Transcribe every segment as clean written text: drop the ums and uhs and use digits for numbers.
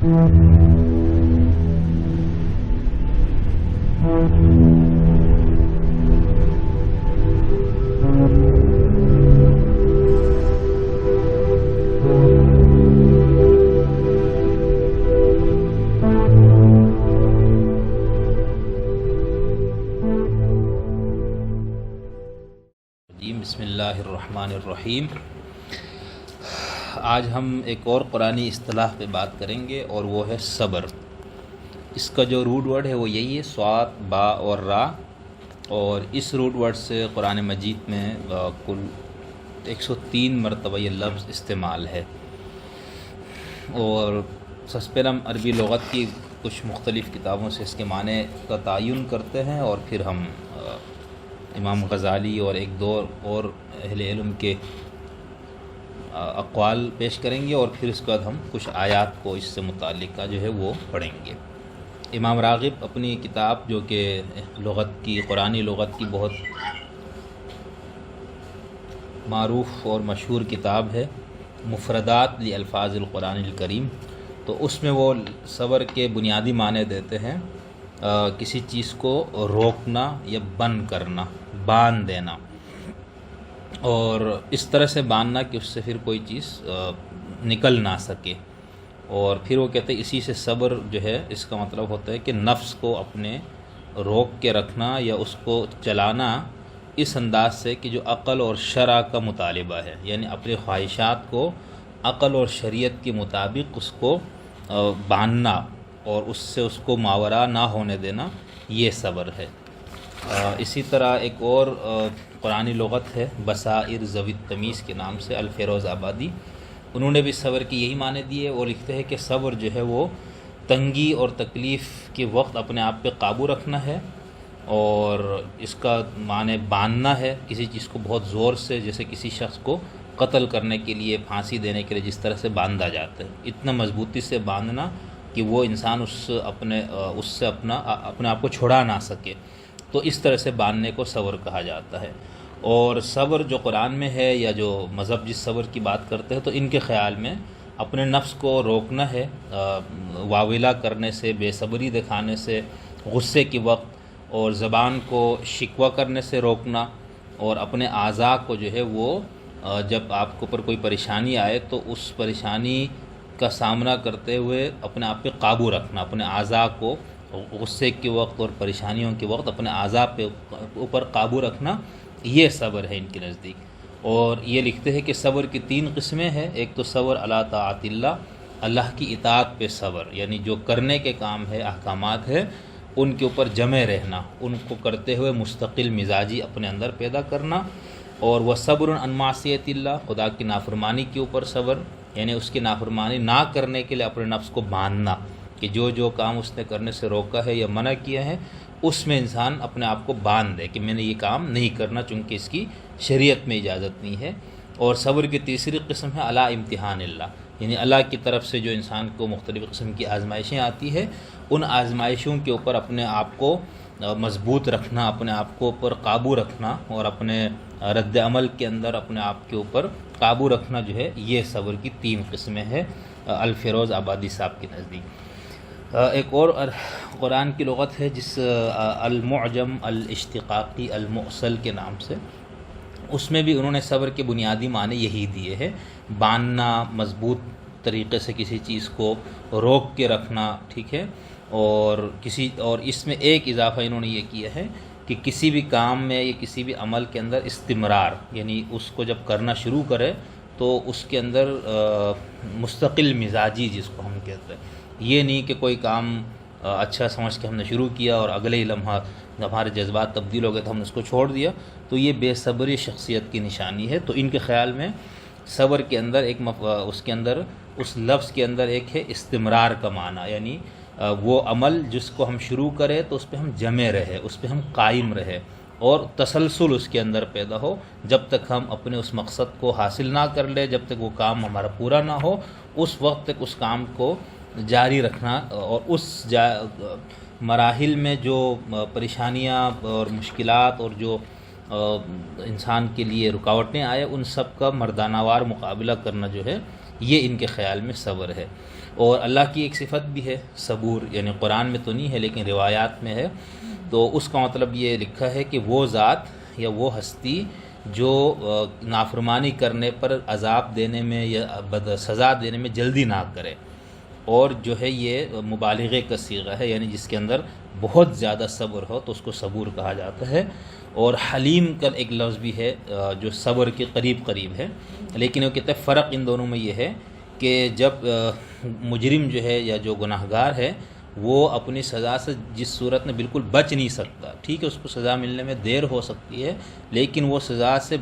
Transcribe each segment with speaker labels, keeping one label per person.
Speaker 1: بسم اللہ الرحمن الرحیم۔ آج ہم ایک اور قرآنی اصطلاح پہ بات کریں گے اور وہ ہے صبر۔ اس کا جو روٹ ورڈ ہے وہ یہی ہے، صاد، با اور را، اور اس روٹ ورڈ سے قرآن مجید میں کل 103 مرتبہ یہ لفظ استعمال ہے۔ اور سب پہلے ہم عربی لغت کی کچھ مختلف کتابوں سے اس کے معنی کا تعین کرتے ہیں، اور پھر ہم امام غزالی اور ایک دو اور اہل علم کے اقوال پیش کریں گے، اور پھر اس کے بعد ہم کچھ آیات کو اس سے متعلقہ جو ہے وہ پڑھیں گے۔ امام راغب اپنی کتاب جو کہ لغت کی، قرآنی لغت کی بہت معروف اور مشہور کتاب ہے، مفردات لالفاظ القرآن الکریم، تو اس میں وہ صبر کے بنیادی معنی دیتے ہیں کسی چیز کو روکنا یا بند کرنا، باندھ دینا، اور اس طرح سے باندھنا کہ اس سے پھر کوئی چیز نکل نہ سکے۔ اور پھر وہ کہتے ہیں اسی سے صبر جو ہے، اس کا مطلب ہوتا ہے کہ نفس کو اپنے روک کے رکھنا یا اس کو چلانا اس انداز سے کہ جو عقل اور شرع کا مطالبہ ہے، یعنی اپنی خواہشات کو عقل اور شریعت کے مطابق اس کو باندھنا اور اس سے اس کو ماورا نہ ہونے دینا، یہ صبر ہے۔ اسی طرح ایک اور قرآنی لغت ہے بصائر ذوی التمیز کے نام سے، الفیروز آبادی، انہوں نے بھی صبر کی یہی معنی دیے، اور لکھتے ہیں کہ صبر جو ہے وہ تنگی اور تکلیف کے وقت اپنے آپ پہ قابو رکھنا ہے، اور اس کا معنی باندھنا ہے کسی چیز کو بہت زور سے، جیسے کسی شخص کو قتل کرنے کے لیے، پھانسی دینے کے لیے جس طرح سے باندھا جاتا ہے، اتنا مضبوطی سے باندھنا کہ وہ انسان اس سے اپنے آپ کو چھڑا نہ سکے، تو اس طرح سے باندھنے کو صبر کہا جاتا ہے۔ اور صبر جو قرآن میں ہے یا جو مذہب جس صبر کی بات کرتے ہیں، تو ان کے خیال میں اپنے نفس کو روکنا ہے واویلا کرنے سے، بے صبری دکھانے سے، غصے کے وقت، اور زبان کو شکوہ کرنے سے روکنا، اور اپنے اعضاء کو جو ہے وہ جب آپ کے اوپر کوئی پریشانی آئے تو اس پریشانی کا سامنا کرتے ہوئے اپنے آپ پہ قابو رکھنا، اپنے اعضاء کو غصے کے وقت اور پریشانیوں کے وقت اپنے اعضاء پہ اوپر قابو رکھنا، یہ صبر ہے ان کے نزدیک۔ اور یہ لکھتے ہیں کہ صبر کی 3 قسمیں ہیں۔ ایک تو صبر علی طاعت اللہ، اللہ کی اطاعت پہ صبر، یعنی جو کرنے کے کام ہے، احکامات ہے، ان کے اوپر جمے رہنا، ان کو کرتے ہوئے مستقل مزاجی اپنے اندر پیدا کرنا۔ اور وہ صبر عن معصیت اللہ، خدا کی نافرمانی کے اوپر صبر، یعنی اس کی نافرمانی نہ کرنے کے لیے اپنے نفس کو باندھنا، کہ جو کام اس نے کرنے سے روکا ہے یا منع کیا ہے، اس میں انسان اپنے آپ کو باندھ دے کہ میں نے یہ کام نہیں کرنا، چونکہ اس کی شریعت میں اجازت نہیں ہے۔ اور صبر کی تیسری قسم ہے علی امتحان اللہ، یعنی اللہ کی طرف سے جو انسان کو مختلف قسم کی آزمائشیں آتی ہے، ان آزمائشوں کے اوپر اپنے آپ کو مضبوط رکھنا، اپنے آپ کو اوپر قابو رکھنا، اور اپنے رد عمل کے اندر اپنے آپ کے اوپر قابو رکھنا جو ہے، یہ صبر کی 3 قسمیں ہیں الفیروز آبادی صاحب کے نزدیک۔ ایک اور قرآن کی لغت ہے جس المعجم الاشتقاقی المؤصل کے نام سے، اس میں بھی انہوں نے صبر کے بنیادی معنی یہی دیے ہیں، باندھنا، مضبوط طریقے سے کسی چیز کو روک کے رکھنا، ٹھیک ہے، اور اس میں ایک اضافہ انہوں نے یہ کیا ہے کہ کسی بھی کام میں یا کسی بھی عمل کے اندر استمرار، یعنی اس کو جب کرنا شروع کرے تو اس کے اندر مستقل مزاجی جس کو ہم کہتے ہیں، یہ نہیں کہ کوئی کام اچھا سمجھ کے ہم نے شروع کیا اور اگلے ہی لمحہ ہمارے جذبات تبدیل ہو گئے تو ہم نے اس کو چھوڑ دیا، تو یہ بے صبری شخصیت کی نشانی ہے۔ تو ان کے خیال میں صبر کے اندر اس لفظ کے اندر ایک ہے استمرار کا معنی، یعنی وہ عمل جس کو ہم شروع کریں تو اس پہ ہم جمے رہے، اس پہ ہم قائم رہے، اور تسلسل اس کے اندر پیدا ہو، جب تک ہم اپنے اس مقصد کو حاصل نہ کر لیں، جب تک وہ کام ہمارا پورا نہ ہو، اس وقت تک اس کام کو جاری رکھنا، اور اس مراحل میں جو پریشانیاں اور مشکلات اور جو انسان کے لیے رکاوٹیں آئے، ان سب کا مردانہ وار مقابلہ کرنا جو ہے، یہ ان کے خیال میں صبر ہے۔ اور اللہ کی ایک صفت بھی ہے صبور، یعنی قرآن میں تو نہیں ہے لیکن روایات میں ہے، تو اس کا مطلب یہ لکھا ہے کہ وہ ذات یا وہ ہستی جو نافرمانی کرنے پر عذاب دینے میں یا سزا دینے میں جلدی نہ کرے، اور جو ہے یہ مبالغے کا صیغہ ہے، یعنی جس کے اندر بہت زیادہ صبر ہو تو اس کو صبور کہا جاتا ہے۔ اور حلیم کا ایک لفظ بھی ہے جو صبر کے قریب قریب ہے، لیکن وہ کہتے ہیں فرق ان دونوں میں یہ ہے کہ جب مجرم جو ہے یا جو گناہ گار ہے وہ اپنی سزا سے جس صورت میں بالکل بچ نہیں سکتا، ٹھیک ہے اس کو سزا ملنے میں دیر ہو سکتی ہے، لیکن وہ سزا سے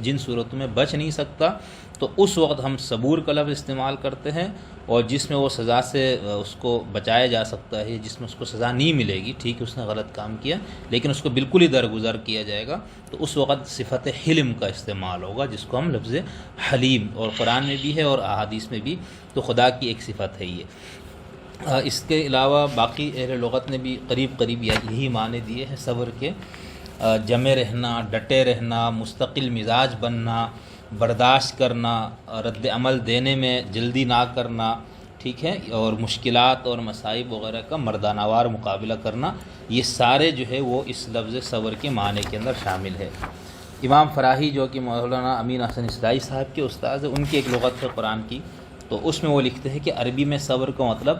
Speaker 1: جن صورتوں میں بچ نہیں سکتا تو اس وقت ہم صبور کا لفظ استعمال کرتے ہیں، اور جس میں وہ سزا سے اس کو بچایا جا سکتا ہے، جس میں اس کو سزا نہیں ملے گی، ٹھیک ہے اس نے غلط کام کیا لیکن اس کو بالکل ہی درگزر کیا جائے گا، تو اس وقت صفت حلم کا استعمال ہوگا جس کو ہم لفظ حلیم، اور قرآن میں بھی ہے اور احادیث میں بھی، تو خدا کی ایک صفت ہے یہ۔ اس کے علاوہ باقی اہل لغت نے بھی قریب قریب یہی معنی دیے ہیں صبر کے، جمے رہنا، ڈٹے رہنا، مستقل مزاج بننا، برداشت کرنا، رد عمل دینے میں جلدی نہ کرنا، ٹھیک ہے، اور مشکلات اور مصائب وغیرہ کا مردانہ وار مقابلہ کرنا، یہ سارے جو ہے وہ اس لفظ صبر کے معنی کے اندر شامل ہے۔ امام فراہی جو کہ مولانا امین احسن اصلاحی صاحب کے استاد ہیں، ان کی ایک لغت ہے قرآن کی، تو اس میں وہ لکھتے ہیں کہ عربی میں صبر کا مطلب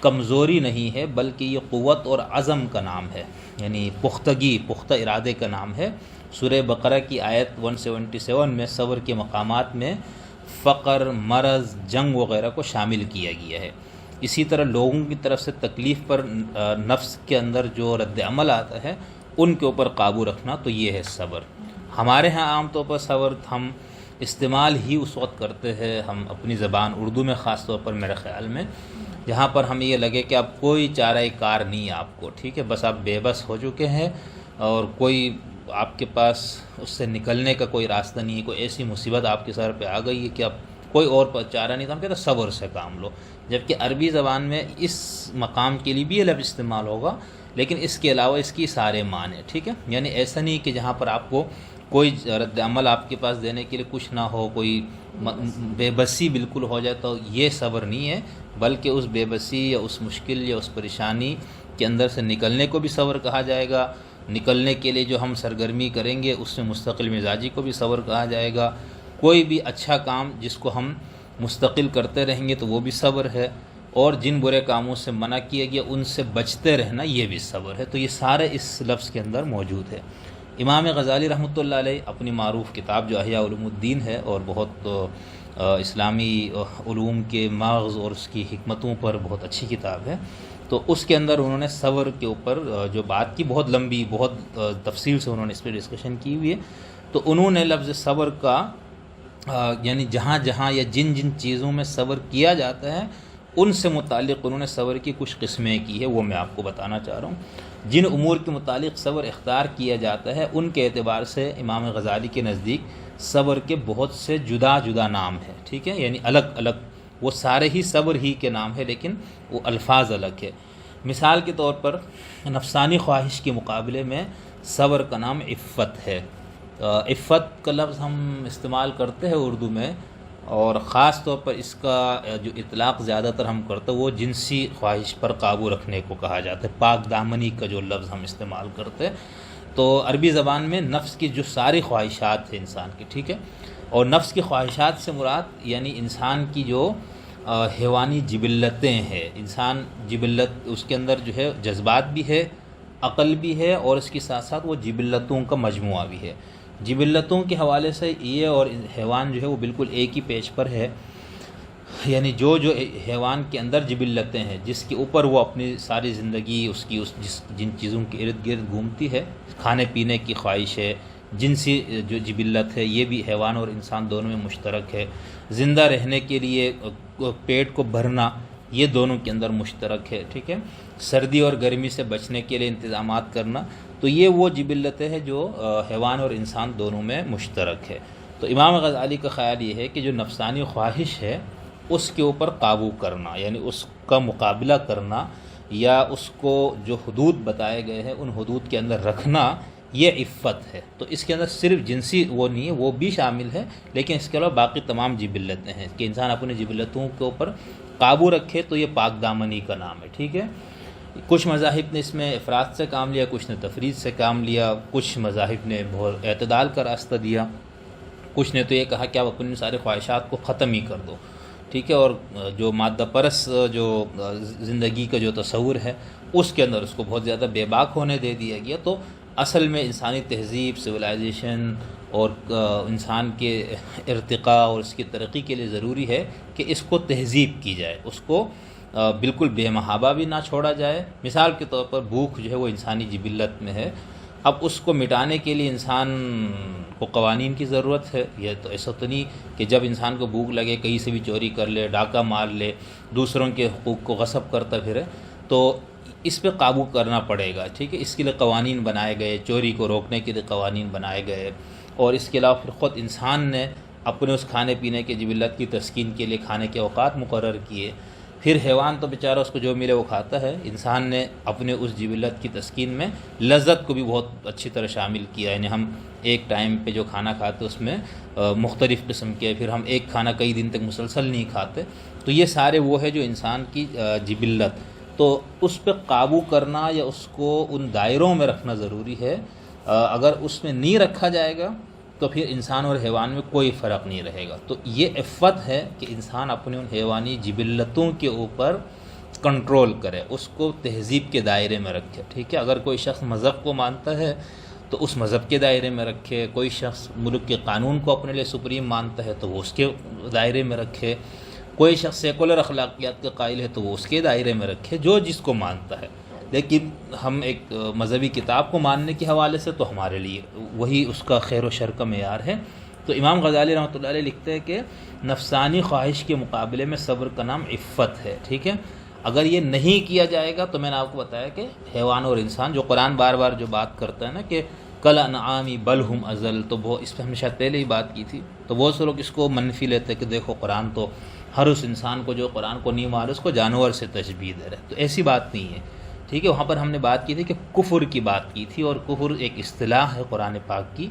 Speaker 1: کمزوری نہیں ہے بلکہ یہ قوت اور عزم کا نام ہے، یعنی پختگی، پختہ ارادے کا نام ہے۔ سورہ بقرہ کی آیت 177 میں صبر کے مقامات میں فقر، مرض، جنگ وغیرہ کو شامل کیا گیا ہے۔ اسی طرح لوگوں کی طرف سے تکلیف پر نفس کے اندر جو رد عمل آتا ہے ان کے اوپر قابو رکھنا، تو یہ ہے صبر۔ ہمارے ہاں عام طور پر صبر ہم استعمال ہی اس وقت کرتے ہیں، ہم اپنی زبان اردو میں خاص طور پر میرے خیال میں، جہاں پر ہمیں یہ لگے کہ اب کوئی چارہ کار نہیں ہے آپ کو، ٹھیک ہے، بس آپ بے بس ہو چکے ہیں اور کوئی آپ کے پاس اس سے نکلنے کا کوئی راستہ نہیں ہے، کوئی ایسی مصیبت آپ کے سر پہ آ گئی ہے کہ اب کوئی اور چارہ نہیں، تو ہم کہتے ہیں صبر سے کام لو، جبکہ عربی زبان میں اس مقام کے لیے بھی یہ لفظ استعمال ہوگا، لیکن اس کے علاوہ اس کی سارے معنی، ٹھیک ہے، یعنی ایسا نہیں کہ جہاں پر آپ کو کوئی رد عمل آپ کے پاس دینے کے لیے کچھ نہ ہو، کوئی بے بسی بالکل ہو جائے، تو یہ صبر نہیں ہے، بلکہ اس بے بسی یا اس مشکل یا اس پریشانی کے اندر سے نکلنے کو بھی صبر کہا جائے گا، نکلنے کے لیے جو ہم سرگرمی کریں گے اس میں مستقل مزاجی کو بھی صبر کہا جائے گا، کوئی بھی اچھا کام جس کو ہم مستقل کرتے رہیں گے تو وہ بھی صبر ہے، اور جن برے کاموں سے منع کیا گیا ان سے بچتے رہنا یہ بھی صبر ہے، تو یہ سارے اس لفظ کے اندر موجود ہے۔ امام غزالی رحمۃ اللہ علیہ اپنی معروف کتاب جو احیاء علوم الدین ہے اور بہت اسلامی علوم کے مغز اور اس کی حکمتوں پر بہت اچھی کتاب ہے، تو اس کے اندر انہوں نے صبر کے اوپر جو بات کی، بہت لمبی، بہت تفصیل سے انہوں نے اس پہ ڈسکشن کی ہوئی ہے، تو انہوں نے لفظ صبر کا یعنی جہاں جہاں یا جن جن چیزوں میں صبر کیا جاتا ہے ان سے متعلق انہوں نے صبر کی کچھ قسمیں کی ہے، وہ میں آپ کو بتانا چاہ رہا ہوں۔ جن امور کے متعلق صبر اختیار کیا جاتا ہے ان کے اعتبار سے امام غزالی کے نزدیک صبر کے بہت سے جدا جدا نام ہیں، ٹھیک ہے، یعنی الگ الگ، وہ سارے ہی صبر ہی کے نام ہے لیکن وہ الفاظ الگ ہے۔ مثال کے طور پر نفسانی خواہش کے مقابلے میں صبر کا نام عفت ہے۔ عفت کا لفظ ہم استعمال کرتے ہیں اردو میں، اور خاص طور پر اس کا جو اطلاق زیادہ تر ہم کرتے ہیں وہ جنسی خواہش پر قابو رکھنے کو کہا جاتا ہے، پاک دامنی کا جو لفظ ہم استعمال کرتے ہیں، تو عربی زبان میں نفس کی جو ساری خواہشات ہیں انسان کی، ٹھیک ہے، اور نفس کی خواہشات سے مراد یعنی انسان کی جو حیوانی جبلتیں ہیں، انسان جبلت اس کے اندر جو ہے جذبات بھی ہے، عقل بھی ہے، اور اس کے ساتھ ساتھ وہ جبلتوں کا مجموعہ بھی ہے۔ جبلتوں کے حوالے سے یہ اور حیوان جو ہے وہ بالکل ایک ہی پیج پر ہے، یعنی جو حیوان کے اندر جبلتیں ہیں جس کے اوپر وہ اپنی ساری زندگی اس کی جن چیزوں کے ارد گرد گھومتی ہے، کھانے پینے کی خواہش ہے، جنسی جو جبلت ہے یہ بھی حیوان اور انسان دونوں میں مشترک ہے، زندہ رہنے کے لیے پیٹ کو بھرنا یہ دونوں کے اندر مشترک ہے، ٹھیک ہے، سردی اور گرمی سے بچنے کے لیے انتظامات کرنا، تو یہ وہ جبلتیں ہیں جو حیوان اور انسان دونوں میں مشترک ہے۔ تو امام غزالی کا خیال یہ ہے کہ جو نفسانی خواہش ہے اس کے اوپر قابو کرنا، یعنی اس کا مقابلہ کرنا یا اس کو جو حدود بتائے گئے ہیں ان حدود کے اندر رکھنا، یہ عفت ہے۔ تو اس کے اندر صرف جنسی وہ نہیں ہے، وہ بھی شامل ہے، لیکن اس کے علاوہ باقی تمام جبلتیں ہیں کہ انسان اپنے جبلتوں کے اوپر قابو رکھے، تو یہ پاک دامنی کا نام ہے، ٹھیک ہے۔ کچھ مذاہب نے اس میں افراط سے کام لیا، کچھ نے تفرید سے کام لیا، کچھ مذاہب نے بہت اعتدال کا راستہ دیا، کچھ نے تو یہ کہا کہ آپ اپنی سارے خواہشات کو ختم ہی کر دو، ٹھیک ہے، اور جو مادہ پرست جو زندگی کا جو تصور ہے اس کے اندر اس کو بہت زیادہ بے باک ہونے دے دیا گیا۔ تو اصل میں انسانی تہذیب، سویلائزیشن اور انسان کے ارتقاء اور اس کی ترقی کے لیے ضروری ہے کہ اس کو تہذیب کی جائے، اس کو بالکل بے محابہ بھی نہ چھوڑا جائے۔ مثال کے طور پر بھوک جو ہے وہ انسانی جبلت میں ہے، اب اس کو مٹانے کے لیے انسان کو قوانین کی ضرورت ہے۔ یہ تو ایسا تو نہیں کہ جب انسان کو بھوک لگے کہیں سے بھی چوری کر لے، ڈاکہ مار لے، دوسروں کے حقوق کو غصب کرتا پھرے، تو اس پہ قابو کرنا پڑے گا، ٹھیک ہے۔ اس کے لیے قوانین بنائے گئے، چوری کو روکنے کے لیے قوانین بنائے گئے، اور اس کے علاوہ پھر خود انسان نے اپنے اس کھانے پینے کے جبلت کی تسکین کے لیے کھانے کے اوقات مقرر کیے۔ پھر حیوان تو بیچارہ اس کو جو ملے وہ کھاتا ہے، انسان نے اپنے اس جبلت کی تسکین میں لذت کو بھی بہت اچھی طرح شامل کیا، یعنی ہم ایک ٹائم پہ جو کھانا کھاتے اس میں مختلف قسم کے، پھر ہم ایک کھانا کئی دن تک مسلسل نہیں کھاتے، تو یہ سارے وہ ہے جو انسان کی جبلت، تو اس پہ قابو کرنا یا اس کو ان دائروں میں رکھنا ضروری ہے۔ اگر اس میں نہیں رکھا جائے گا تو پھر انسان اور حیوان میں کوئی فرق نہیں رہے گا۔ تو یہ عفت ہے کہ انسان اپنے ان حیوانی جبلتوں کے اوپر کنٹرول کرے، اس کو تہذیب کے دائرے میں رکھے، ٹھیک ہے۔ اگر کوئی شخص مذہب کو مانتا ہے تو اس مذہب کے دائرے میں رکھے، کوئی شخص ملک کے قانون کو اپنے لیے سپریم مانتا ہے تو وہ اس کے دائرے میں رکھے، کوئی شخص سیکولر اخلاقیات کے قائل ہے تو وہ اس کے دائرے میں رکھے، جو جس کو مانتا ہے۔ لیکن ہم ایک مذہبی کتاب کو ماننے کے حوالے سے تو ہمارے لیے وہی اس کا خیر و شر کا معیار ہے۔ تو امام غزالی رحمۃ اللہ علیہ لکھتے ہیں کہ نفسانی خواہش کے مقابلے میں صبر کا نام عفت ہے، ٹھیک ہے۔ اگر یہ نہیں کیا جائے گا تو میں نے آپ کو بتایا کہ حیوان اور انسان، جو قرآن بار بار جو بات کرتا ہے نا کہ کل انعامی بل ہم ازل، تو وہ اس پہ ہم نے شاید پہلے ہی بات کی تھی، تو بہت سے لوگ اس کو منفی لیتے ہیں کہ دیکھو قرآن تو ہر اس انسان کو جو قرآن کو نہیں مانتا اس کو جانور سے تشبیہ دے رہا ہے، تو ایسی بات نہیں ہے، ٹھیک ہے۔ وہاں پر ہم نے بات کی تھی کہ کفر کی بات کی تھی، اور کفر ایک اصطلاح ہے قرآن پاک کی،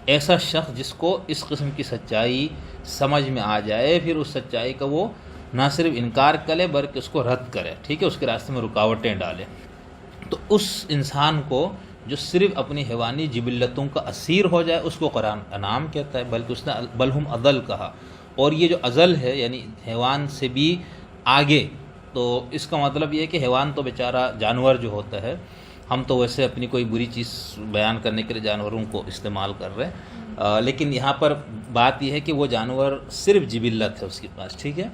Speaker 1: ایسا شخص جس کو اس قسم کی سچائی سمجھ میں آ جائے، پھر اس سچائی کا وہ نہ صرف انکار کرے بلکہ اس کو رد کرے، ٹھیک ہے، اس کے راستے میں رکاوٹیں ڈالے، تو اس انسان کو جو صرف اپنی حیوانی جبلتوں کا اسیر ہو جائے اس کو قرآن انعام کہتا ہے، بلکہ اس نے بلہم اضل کہا، اور یہ جو اضل ہے یعنی حیوان سے بھی آگے، تو اس کا مطلب یہ ہے کہ حیوان تو بیچارہ جانور جو ہوتا ہے، ہم تو ویسے اپنی کوئی بری چیز بیان کرنے کے لیے جانوروں کو استعمال کر رہے ہیں، لیکن یہاں پر بات یہ ہے کہ وہ جانور صرف جبلت ہے اس کے پاس، ٹھیک ہے۔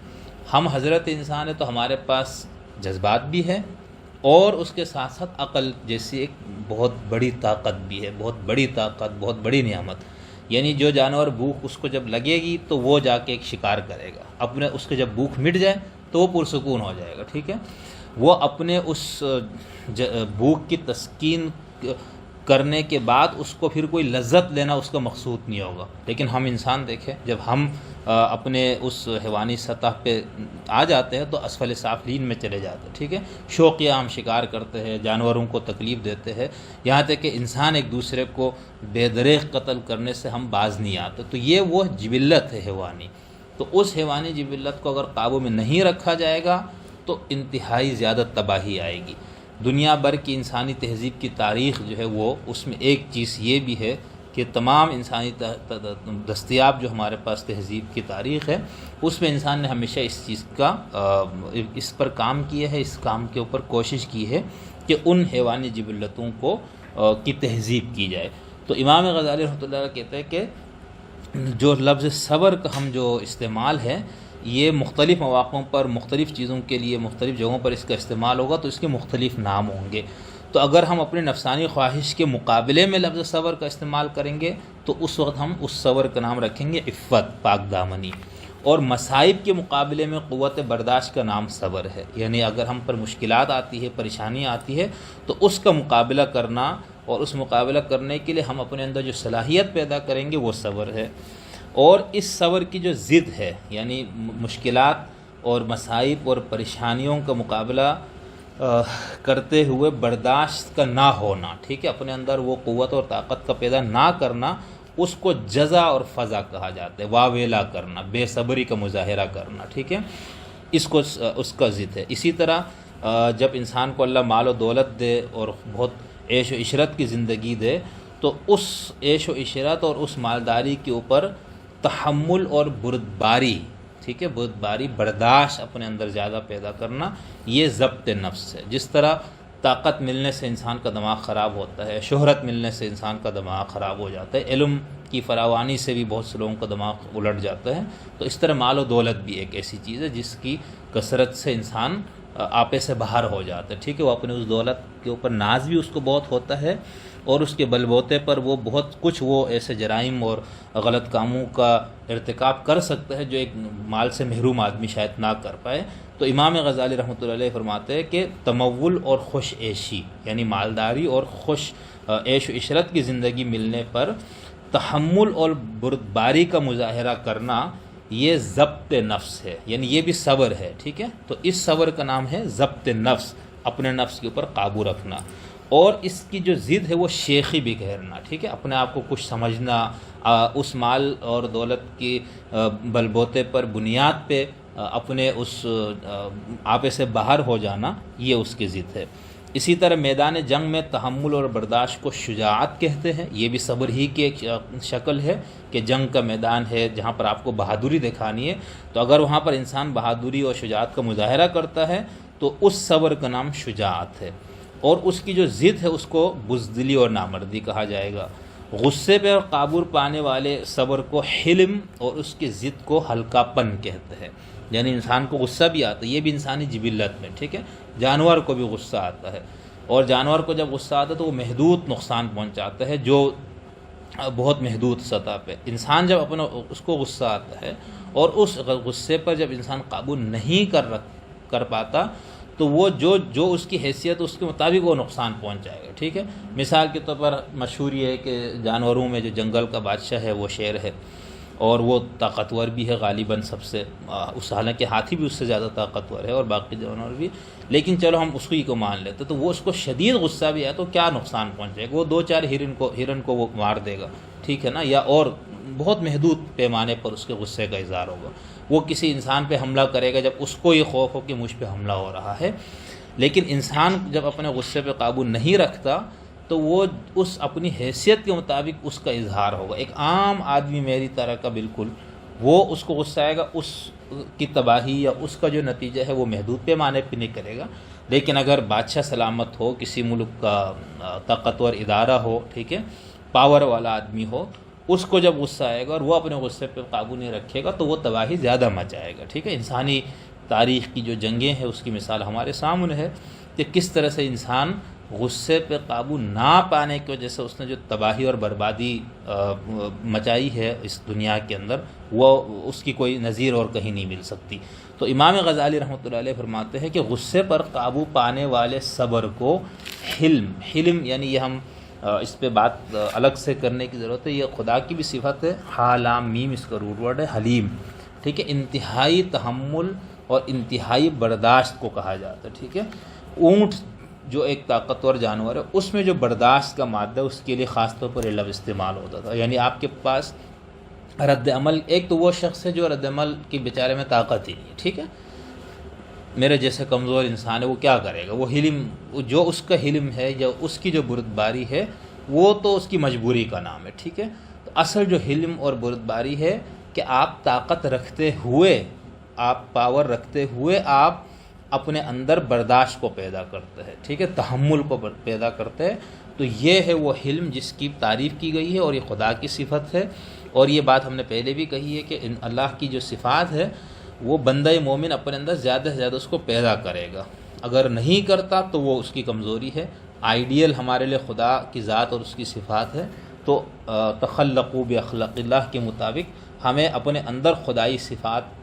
Speaker 1: ہم حضرت انسان ہے تو ہمارے پاس جذبات بھی ہے، اور اس کے ساتھ ساتھ عقل جیسی ایک بہت بڑی طاقت بھی ہے، بہت بڑی طاقت، بہت بڑی نعمت، یعنی جو جانور بھوک اس کو جب لگے گی تو وہ جا کے ایک شکار کرے گا، اپنے اس کے جب بھوک مٹ جائے تو وہ پرسکون ہو جائے گا، ٹھیک ہے۔ وہ اپنے اس بھوک کی تسکین کرنے کے بعد اس کو پھر کوئی لذت لینا اس کا مقصود نہیں ہوگا، لیکن ہم انسان دیکھیں جب ہم اپنے اس حیوانی سطح پہ آ جاتے ہیں تو اسفل سافلین میں چلے جاتے ہیں، ٹھیک ہے، شوقیہ ہم شکار کرتے ہیں، جانوروں کو تکلیف دیتے ہیں، یہاں تک کہ انسان ایک دوسرے کو بے دریغ قتل کرنے سے ہم باز نہیں آتے، تو یہ وہ جبلت ہے حیوانی۔ تو اس حیوانی جبلت کو اگر قابو میں نہیں رکھا جائے گا تو انتہائی زیادہ تباہی آئے گی۔ دنیا بھر کی انسانی تہذیب کی تاریخ جو ہے وہ اس میں ایک چیز یہ بھی ہے کہ تمام انسانی دستیاب جو ہمارے پاس تہذیب کی تاریخ ہے اس میں انسان نے ہمیشہ اس چیز کا اس پر کام کیا ہے، اس کام کے اوپر کوشش کی ہے کہ ان حیوانی جبلتوں کو کی تہذیب کی جائے۔ تو امام غزالی رحمۃ اللہ علیہ کہتے ہیں کہ جو لفظ صبر کا ہم جو استعمال ہے یہ مختلف مواقعوں پر مختلف چیزوں کے لیے مختلف جگہوں پر اس کا استعمال ہوگا تو اس کے مختلف نام ہوں گے۔ تو اگر ہم اپنے نفسانی خواہش کے مقابلے میں لفظ صبر کا استعمال کریں گے تو اس وقت ہم اس صبر کا نام رکھیں گے عفت، پاک دامنی، اور مصائب کے مقابلے میں قوت برداشت کا نام صبر ہے، یعنی اگر ہم پر مشکلات آتی ہے، پریشانیاں آتی ہے تو اس کا مقابلہ کرنا، اور اس مقابلہ کرنے کے لیے ہم اپنے اندر جو صلاحیت پیدا کریں گے وہ صبر ہے۔ اور اس صبر کی جو ضد ہے یعنی مشکلات اور مصائب اور پریشانیوں کا مقابلہ کرتے ہوئے برداشت کا نہ ہونا، ٹھیک ہے، اپنے اندر وہ قوت اور طاقت کا پیدا نہ کرنا، اس کو جزع اور فضع کہا جاتا ہے، واویلا کرنا، بے صبری کا مظاہرہ کرنا، ٹھیک ہے، اس کا ضد ہے۔ اسی طرح جب انسان کو اللہ مال و دولت دے اور بہت عیش و عشرت کی زندگی دے تو اس عیش و عشرت اور اس مالداری کے اوپر تحمل اور بردباری، ٹھیک ہے، بردباری، برداشت اپنے اندر زیادہ پیدا کرنا، یہ ضبط نفس ہے۔ جس طرح طاقت ملنے سے انسان کا دماغ خراب ہوتا ہے، شہرت ملنے سے انسان کا دماغ خراب ہو جاتا ہے، علم کی فراوانی سے بھی بہت سے لوگوں کا دماغ الٹ جاتا ہے، تو اس طرح مال و دولت بھی ایک ایسی چیز ہے جس کی کثرت سے انسان آپے سے باہر ہو جاتا ہے، ٹھیک ہے، وہ اپنے اس دولت کے اوپر ناز بھی اس کو بہت ہوتا ہے، اور اس کے بل بوتے پر وہ بہت کچھ وہ ایسے جرائم اور غلط کاموں کا ارتکاب کر سکتا ہے جو ایک مال سے محروم آدمی شاید نہ کر پائے۔ تو امام غزالی رحمۃ اللہ علیہ فرماتے ہیں کہ تمول اور خوش عیشی، یعنی مالداری اور خوش عیش و عشرت کی زندگی ملنے پر تحمل اور بردباری کا مظاہرہ کرنا، یہ ضبط نفس ہے، یعنی یہ بھی صبر ہے، ٹھیک ہے، تو اس صبر کا نام ہے ضبط نفس، اپنے نفس کے اوپر قابو رکھنا۔ اور اس کی جو ضد ہے وہ شیخی بگھیرنا، ٹھیک ہے، اپنے آپ کو کچھ سمجھنا، اس مال اور دولت کی بل بوتے پر بنیاد پہ اپنے اس آپے سے باہر ہو جانا، یہ اس کی ضد ہے۔ اسی طرح میدان جنگ میں تحمل اور برداشت کو شجاعت کہتے ہیں، یہ بھی صبر ہی کی ایک شکل ہے کہ جنگ کا میدان ہے جہاں پر آپ کو بہادری دکھانی ہے، تو اگر وہاں پر انسان بہادری اور شجاعت کا مظاہرہ کرتا ہے تو اس صبر کا نام شجاعت ہے۔ اور اس کی جو ضد ہے اس کو بزدلی اور نامردی کہا جائے گا۔ غصے پہ قابو پانے والے صبر کو حلم اور اس کی ضد کو ہلکا پن کہتے ہیں، یعنی انسان کو غصہ بھی آتا ہے، یہ بھی انسانی جبلت میں، ٹھیک ہے، جانور کو بھی غصہ آتا ہے، اور جانور کو جب غصہ آتا ہے تو وہ محدود نقصان پہنچاتا ہے، جو بہت محدود سطح پہ۔ انسان جب اپنا اس کو غصہ آتا ہے اور اس غصے پر جب انسان قابو نہیں کر پاتا تو وہ جو اس کی حیثیت اس کے مطابق وہ نقصان پہنچ جائے گا، ٹھیک ہے۔ مثال کے طور پر مشہور یہ ہے کہ جانوروں میں جو جنگل کا بادشاہ ہے وہ شیر ہے، اور وہ طاقتور بھی ہے غالباً سب سے، اس حالانکہ ہاتھی بھی اس سے زیادہ طاقتور ہے اور باقی جانور بھی، لیکن چلو ہم اس کو مان لیتے، تو وہ اس کو شدید غصہ بھی ہے تو کیا نقصان پہنچے گا، وہ 2-4 ہرن کو وہ مار دے گا، ٹھیک ہے نا، یا اور بہت محدود پیمانے پر اس کے غصے کا اظہار ہوگا۔ وہ کسی انسان پہ حملہ کرے گا جب اس کو یہ خوف ہو کہ مجھ پہ حملہ ہو رہا ہے، لیکن انسان جب اپنے غصے پہ قابو نہیں رکھتا تو وہ اس اپنی حیثیت کے مطابق اس کا اظہار ہوگا۔ ایک عام آدمی میری طرح کا بالکل، وہ اس کو غصہ آئے گا، اس کی تباہی یا اس کا جو نتیجہ ہے وہ محدود پیمانے پہ نہیں کرے گا، لیکن اگر بادشاہ سلامت ہو، کسی ملک کا طاقتور ادارہ ہو، ٹھیک ہے، پاور والا آدمی ہو، اس کو جب غصہ آئے گا اور وہ اپنے غصے پہ قابو نہیں رکھے گا تو وہ تباہی زیادہ مچائے گا، ٹھیک ہے۔ انسانی تاریخ کی جو جنگیں ہیں اس کی مثال ہمارے سامنے ہے کہ کس طرح سے انسان غصے پہ قابو نہ پانے کی وجہ سے اس نے جو تباہی اور بربادی مچائی ہے اس دنیا کے اندر، وہ اس کی کوئی نظیر اور کہیں نہیں مل سکتی۔ تو امام غزالی رحمۃ اللہ علیہ فرماتے ہیں کہ غصے پر قابو پانے والے صبر کو حلم یعنی یہ ہم اس پہ بات الگ سے کرنے کی ضرورت ہے، یہ خدا کی بھی صفت ہے، ہا لام میم اس کا روٹ ورڈ ہے حلیم، ٹھیک ہے، انتہائی تحمل اور انتہائی برداشت کو کہا جاتا ہے، ٹھیک ہے۔ اونٹ جو ایک طاقتور جانور ہے اس میں جو برداشت کا مادہ اس کے لیے خاص طور پر یہ لفظ استعمال ہوتا تھا، یعنی آپ کے پاس رد عمل، ایک تو وہ شخص ہے جو رد عمل کی بیچارے میں طاقت ہی نہیں ہے، ٹھیک ہے، میرے جیسے کمزور انسان ہے وہ کیا کرے گا، وہ حلم، جو اس کا حلم ہے یا اس کی جو بردباری ہے وہ تو اس کی مجبوری کا نام ہے، ٹھیک ہے۔ تو اصل جو حلم اور بردباری ہے کہ آپ طاقت رکھتے ہوئے، آپ پاور رکھتے ہوئے آپ اپنے اندر برداشت کو پیدا کرتے ہیں، ٹھیک ہے، تحمل کو پیدا کرتے ہیں، تو یہ ہے وہ حلم جس کی تعریف کی گئی ہے اور یہ خدا کی صفت ہے۔ اور یہ بات ہم نے پہلے بھی کہی ہے کہ اللہ کی جو صفات ہے وہ بندہ مومن اپنے اندر زیادہ سے زیادہ اس کو پیدا کرے گا، اگر نہیں کرتا تو وہ اس کی کمزوری ہے۔ آئیڈیل ہمارے لیے خدا کی ذات اور اس کی صفات ہے، تو تخلقوا باخلاق اللہ کے مطابق ہمیں اپنے اندر خدائی صفات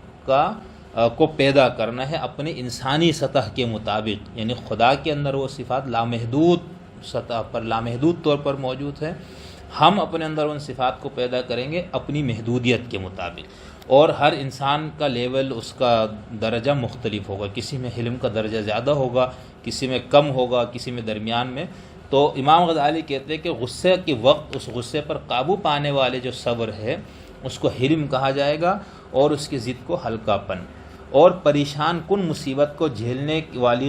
Speaker 1: کو پیدا کرنا ہے اپنے انسانی سطح کے مطابق، یعنی خدا کے اندر وہ صفات لامحدود سطح پر، لامحدود طور پر موجود ہے، ہم اپنے اندر ان صفات کو پیدا کریں گے اپنی محدودیت کے مطابق، اور ہر انسان کا لیول، اس کا درجہ مختلف ہوگا، کسی میں حلم کا درجہ زیادہ ہوگا، کسی میں کم ہوگا، کسی میں درمیان میں۔ تو امام غزالی کہتے ہیں کہ غصے کے وقت اس غصے پر قابو پانے والے جو صبر ہے اس کو حلم کہا جائے گا، اور اس کی ضد کو ہلکا پن، اور پریشان کن مصیبت کو جھیلنے والی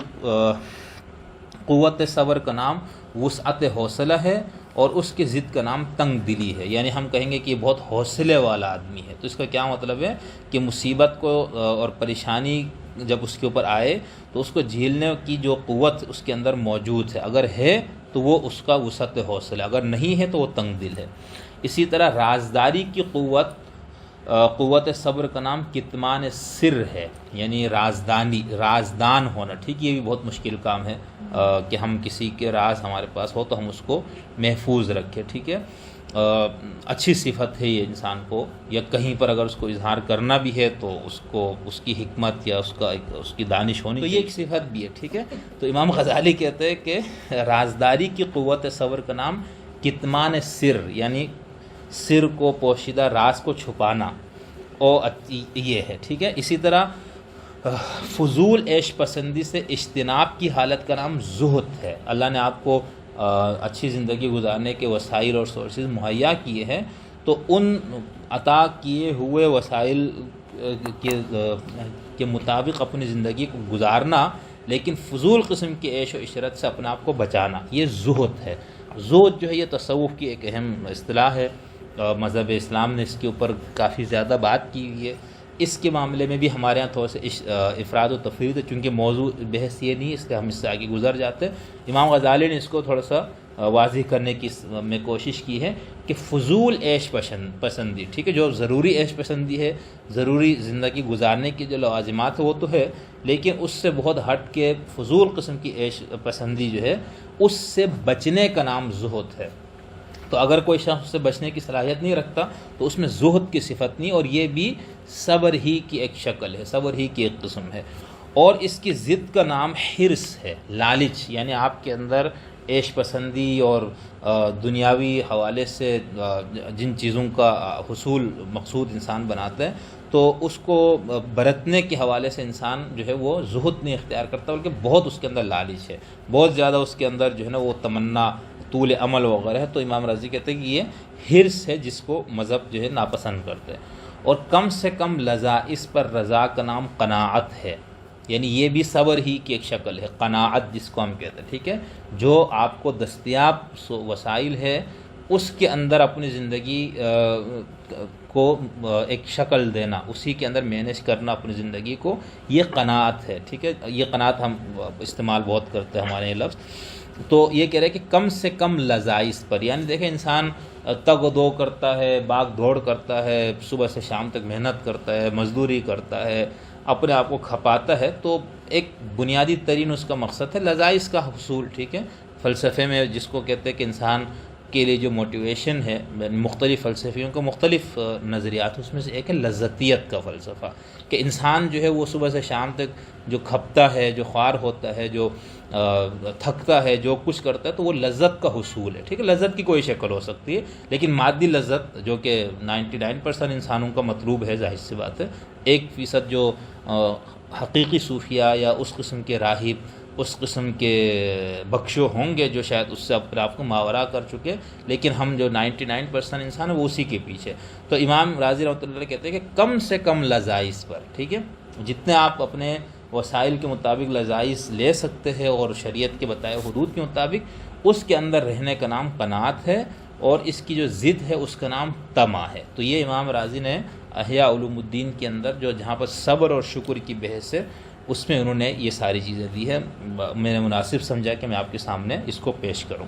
Speaker 1: قوت صبر کا نام وسعت حوصلہ ہے، اور اس کی ضد کا نام تنگ دلی ہے۔ یعنی ہم کہیں گے کہ یہ بہت حوصلے والا آدمی ہے، تو اس کا کیا مطلب ہے کہ مصیبت کو اور پریشانی جب اس کے اوپر آئے تو اس کو جھیلنے کی جو قوت اس کے اندر موجود ہے، اگر ہے تو وہ اس کا وسعت حوصلہ، اگر نہیں ہے تو وہ تنگ دل ہے۔ اسی طرح رازداری کی قوت صبر کا نام کتمان سر ہے، یعنی رازدان ہونا، ٹھیک، یہ بھی بہت مشکل کام ہے کہ ہم کسی کے راز ہمارے پاس ہو تو ہم اس کو محفوظ رکھیں، ٹھیک ہے۔ اچھی صفت ہے یہ انسان کو، یا کہیں پر اگر اس کو اظہار کرنا بھی ہے تو اس کو اس کی حکمت یا اس کی دانش ہونی، تو یہ ایک صفت بھی ہے، ٹھیک ہے۔ تو امام غزالی کہتے ہیں کہ رازداری کی قوت صبر کا نام کتمان سر، یعنی سر کو، پوشیدہ راز کو چھپانا، اور یہ ہے، ٹھیک ہے۔ اسی طرح فضول عیش پسندی سے اجتناب کی حالت کا نام زہد ہے۔ اللہ نے آپ کو اچھی زندگی گزارنے کے وسائل اور سورسز مہیا کیے ہیں، تو ان عطا کیے ہوئے وسائل کے مطابق اپنی زندگی کو گزارنا، لیکن فضول قسم کی عیش و عشرت سے اپنے آپ کو بچانا، یہ زہد ہے۔ زہد جو ہے یہ تصوف کی ایک اہم اصطلاح ہے، مذہب اسلام نے اس کے اوپر کافی زیادہ بات کی ہوئی ہے۔ اس کے معاملے میں بھی ہمارے ہاں تھوڑا سا افراد و تفرید ہے، چونکہ موضوع بحث یہ نہیں، اس لیے ہم اس سے آگے گزر جاتے ہیں۔ امام غزالی نے اس کو تھوڑا سا واضح کرنے کی میں کوشش کی ہے کہ فضول عیش پسندی، ٹھیک ہے، جو ضروری عیش پسندی ہے، ضروری زندگی گزارنے کی جو لوازمات ہے وہ تو ہے، لیکن اس سے بہت ہٹ کے فضول قسم کی عیش پسندی جو ہے اس سے بچنے کا نام زہد ہے۔ تو اگر کوئی شخص سے بچنے کی صلاحیت نہیں رکھتا تو اس میں زہد کی صفت نہیں، اور یہ بھی صبر ہی کی ایک شکل ہے، صبر ہی کی ایک قسم ہے۔ اور اس کی ضد کا نام حرص ہے، لالچ، یعنی آپ کے اندر عیش پسندی اور دنیاوی حوالے سے جن چیزوں کا حصول مقصود انسان بناتا ہے، تو اس کو برتنے کے حوالے سے انسان جو ہے وہ زہد نہیں اختیار کرتا، بلکہ بہت اس کے اندر لالچ ہے، بہت زیادہ اس کے اندر جو ہے نا وہ تمنا، طول عمل وغیرہ ہے۔ تو امام رازی کہتے ہیں کہ یہ حرص ہے جس کو مذہب جو ہے ناپسند کرتے ہیں۔ اور کم سے کم لذائذ پر رضا کا نام قناعت ہے، یعنی یہ بھی صبر ہی کی ایک شکل ہے، قناعت جس کو ہم کہتے ہیں، ٹھیک ہے، جو آپ کو دستیاب وسائل ہے اس کے اندر اپنی زندگی کو ایک شکل دینا، اسی کے اندر مینیج کرنا اپنی زندگی کو، یہ قناعت ہے، ٹھیک ہے۔ یہ قناعت ہم استعمال بہت کرتے ہیں ہمارے یہ لفظ۔ تو یہ کہہ رہے ہیں کہ کم سے کم لذائذ پر، یعنی دیکھیں انسان تگ و دو کرتا ہے، باغ دوڑ کرتا ہے، صبح سے شام تک محنت کرتا ہے، مزدوری کرتا ہے، اپنے آپ کو کھپاتا ہے، تو ایک بنیادی ترین اس کا مقصد ہے لذائذ کا حصول، ٹھیک ہے۔ فلسفے میں جس کو کہتے ہیں کہ انسان کے لیے جو موٹیویشن ہے، مختلف فلسفیوں کا مختلف نظریات، اس میں سے ایک ہے لذتیت کا فلسفہ، کہ انسان جو ہے وہ صبح سے شام تک جو کھپتا ہے، جو خوار ہوتا ہے، جو تھکتا ہے، جو کچھ کرتا ہے، تو وہ لذت کا حصول ہے، ٹھیک ہے۔ لذت کی کوئی شکل ہو سکتی ہے، لیکن مادی لذت جو کہ 99% انسانوں کا مطلوب ہے، ظاہر سی بات ہے، 1% جو حقیقی صوفیہ یا اس قسم کے راہب، اس قسم کے بخشو ہوں گے جو شاید اس سے اپنے آپ کو ماورا کر چکے، لیکن ہم جو 99% انسان ہیں وہ اسی کے پیچھے۔ تو امام راضی رحمۃ اللہ علیہ کہتے ہیں کہ کم سے کم لذائذ پر، ٹھیک ہے، جتنے آپ اپنے وسائل کے مطابق لذائذ لے سکتے ہیں اور شریعت کے بتائے حدود کے مطابق، اس کے اندر رہنے کا نام قناعت ہے، اور اس کی جو ضد ہے اس کا نام طمع ہے۔ تو یہ امام راضی نے احیاء علوم الدین کے اندر جو جہاں پر صبر اور شکر کی بحث ہے اس میں انہوں نے یہ ساری چیزیں دی ہے، میں نے مناسب سمجھا کہ میں آپ کے سامنے اس کو پیش کروں۔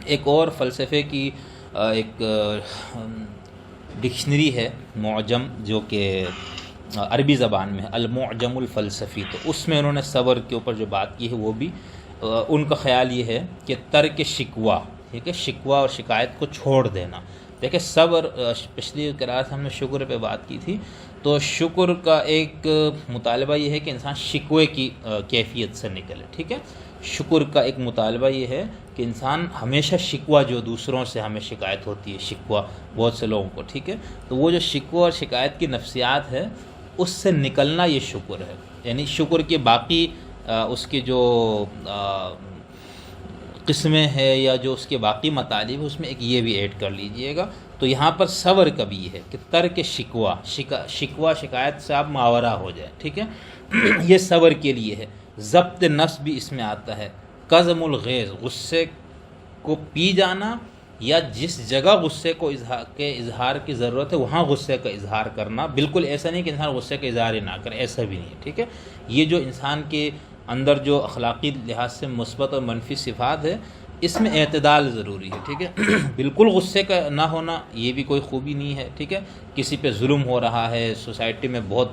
Speaker 1: ایک اور فلسفے کی ایک ڈکشنری ہے معجم، جو کہ عربی زبان میں ہے، المعجم الفلسفی، تو اس میں انہوں نے صبر کے اوپر جو بات کی ہے وہ بھی ان کا خیال یہ ہے کہ ترک شکوہ، ٹھیک ہے، شکوہ اور شکایت کو چھوڑ دینا۔ دیکھیں صبر، پچھلی قرآت ہم نے شکر پہ بات کی تھی، تو شکر کا ایک مطالبہ یہ ہے کہ انسان شکوے کی کیفیت سے نکلے، ٹھیک ہے۔ شکر کا ایک مطالبہ یہ ہے کہ انسان ہمیشہ شکوہ، جو دوسروں سے ہمیں شکایت ہوتی ہے، شکوہ بہت سے لوگوں کو، ٹھیک ہے، تو وہ جو شکوہ اور شکایت کی نفسیات ہے اس سے نکلنا یہ شکر ہے. یعنی شکر کے باقی اس کے جو قسمیں ہیں یا جو اس کے باقی مطالب اس میں ایک یہ بھی ایڈ کر لیجئے گا. تو یہاں پر صبر کا بھی ہے کہ ترک شکوہ، شکایت سے آپ ماورا ہو جائیں، ٹھیک ہے، یہ صبر کے لیے ہے. ضبط نفس بھی اس میں آتا ہے. قزم الغیظ، غصے کو پی جانا، یا جس جگہ غصے کو اظہار کی ضرورت ہے وہاں غصے کا اظہار کرنا. بالکل ایسا نہیں کہ انسان غصے کا اظہار ہی نہ کرے، ایسا بھی نہیں ہے، ٹھیک ہے. یہ جو انسان کے اندر جو اخلاقی لحاظ سے مثبت اور منفی صفات ہے اس میں اعتدال ضروری ہے، ٹھیک ہے. بالکل غصے کا نہ ہونا یہ بھی کوئی خوبی نہیں ہے، ٹھیک ہے. کسی پہ ظلم ہو رہا ہے، سوسائٹی میں بہت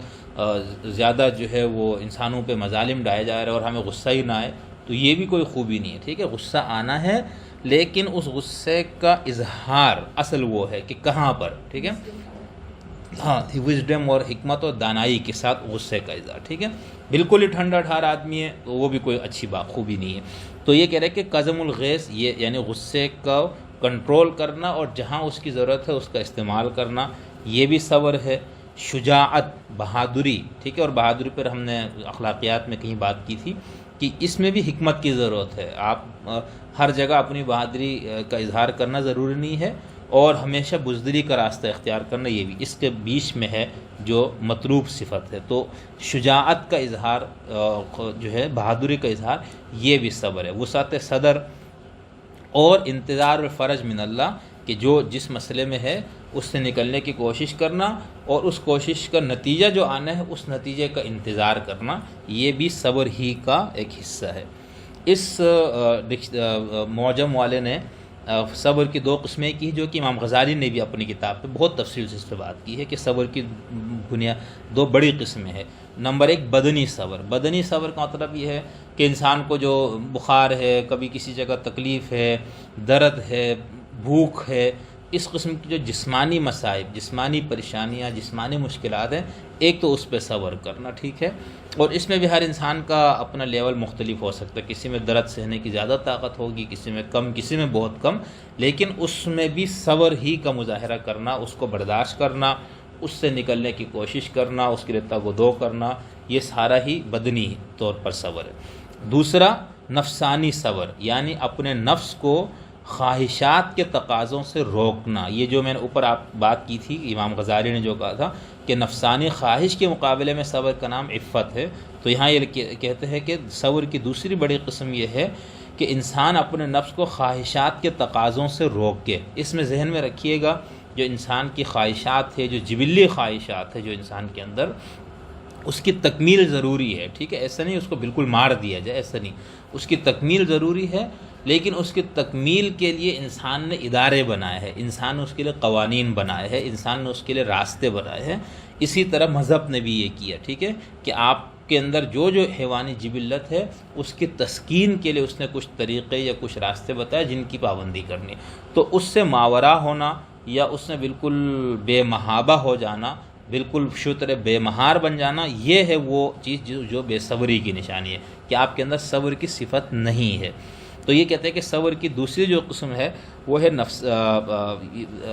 Speaker 1: زیادہ جو ہے وہ انسانوں پہ مظالم ڈھائے جا رہے ہیں اور ہمیں غصہ ہی نہ آئے، تو یہ بھی کوئی خوبی نہیں ہے، ٹھیک ہے. غصہ آنا ہے لیکن اس غصے کا اظہار اصل وہ ہے کہ کہاں پر، ٹھیک ہے، ہاں، وزڈم اور حکمت اور دانائی کے ساتھ غصے کا اظہار، ٹھیک ہے. بالکل ہی ٹھنڈا ٹھار آدمی ہے تو وہ بھی کوئی اچھی بات خوبی نہیں ہے. تو یہ کہہ رہے کہ قزم الغیظ، یہ یعنی غصے کا کنٹرول کرنا اور جہاں اس کی ضرورت ہے اس کا استعمال کرنا، یہ بھی صبر ہے. شجاعت، بہادری، ٹھیک ہے. اور بہادری پر ہم نے اخلاقیات میں کہیں بات کی تھی کہ اس میں بھی حکمت کی ضرورت ہے. آپ ہر جگہ اپنی بہادری کا اظہار کرنا ضروری نہیں ہے، اور ہمیشہ بزدلی کا راستہ اختیار کرنا یہ بھی اس کے بیچ میں ہے جو مطلوب صفت ہے. تو شجاعت کا اظہار جو ہے، بہادری کا اظہار، یہ بھی صبر ہے. وسعت صدر اور انتظار الفرج من اللہ، کہ جو جس مسئلے میں ہے اس سے نکلنے کی کوشش کرنا اور اس کوشش کا نتیجہ جو آنا ہے اس نتیجے کا انتظار کرنا، یہ بھی صبر ہی کا ایک حصہ ہے. اس معجم والے نے صبر کی دو قسمیں کی جو کہ امام غزالی نے بھی اپنی کتاب پہ بہت تفصیل سے اس پہ بات کی ہے کہ صبر کی دو بڑی قسمیں ہیں. نمبر ایک بدنی صبر. بدنی صبر کا مطلب یہ ہے کہ انسان کو جو بخار ہے، کبھی کسی جگہ تکلیف ہے، درد ہے، بھوک ہے، اس قسم کی جو جسمانی مصائب، جسمانی پریشانیاں، جسمانی مشکلات ہیں، ایک تو اس پہ صبر کرنا، ٹھیک ہے. اور اس میں بھی ہر انسان کا اپنا لیول مختلف ہو سکتا ہے. کسی میں درد سہنے کی زیادہ طاقت ہوگی، کسی میں کم، کسی میں بہت کم، لیکن اس میں بھی صبر ہی کا مظاہرہ کرنا، اس کو برداشت کرنا، اس سے نکلنے کی کوشش کرنا، اس کے لیے تگ و دو کرنا، یہ سارا ہی بدنی طور پر صبر ہے. دوسرا نفسانی صبر، یعنی اپنے نفس کو خواہشات کے تقاضوں سے روکنا. یہ جو میں نے اوپر آپ بات کی تھی، امام غزالی نے جو کہا تھا کہ نفسانی خواہش کے مقابلے میں صبر کا نام عفت ہے، تو یہاں یہ کہتے ہیں کہ صبر کی دوسری بڑی قسم یہ ہے کہ انسان اپنے نفس کو خواہشات کے تقاضوں سے روک کے. اس میں ذہن میں رکھیے گا جو انسان کی خواہشات ہے، جو جبلی خواہشات ہے جو انسان کے اندر، اس کی تکمیل ضروری ہے، ٹھیک ہے. ایسا نہیں اس کو بالکل مار دیا جائے، ایسا نہیں، اس کی تکمیل ضروری ہے، لیکن اس کی تکمیل کے لیے انسان نے ادارے بنائے ہیں، انسان نے اس کے لیے قوانین بنائے ہیں، انسان نے اس کے لیے راستے بنائے ہیں. اسی طرح مذہب نے بھی یہ کیا، ٹھیک ہے، کہ آپ کے اندر جو حیوانی جبلت ہے اس کی تسکین کے لیے اس نے کچھ طریقے یا کچھ راستے بتائے جن کی پابندی کرنی. تو اس سے ماورا ہونا یا اس میں بالکل بے محابہ ہو جانا، بالکل شتر بے مہار بن جانا، یہ ہے وہ چیز جو بے صبری کی نشانی ہے کہ آپ کے اندر صبر کی صفت نہیں ہے. تو یہ کہتے ہیں کہ صبر کی دوسری جو قسم ہے وہ ہے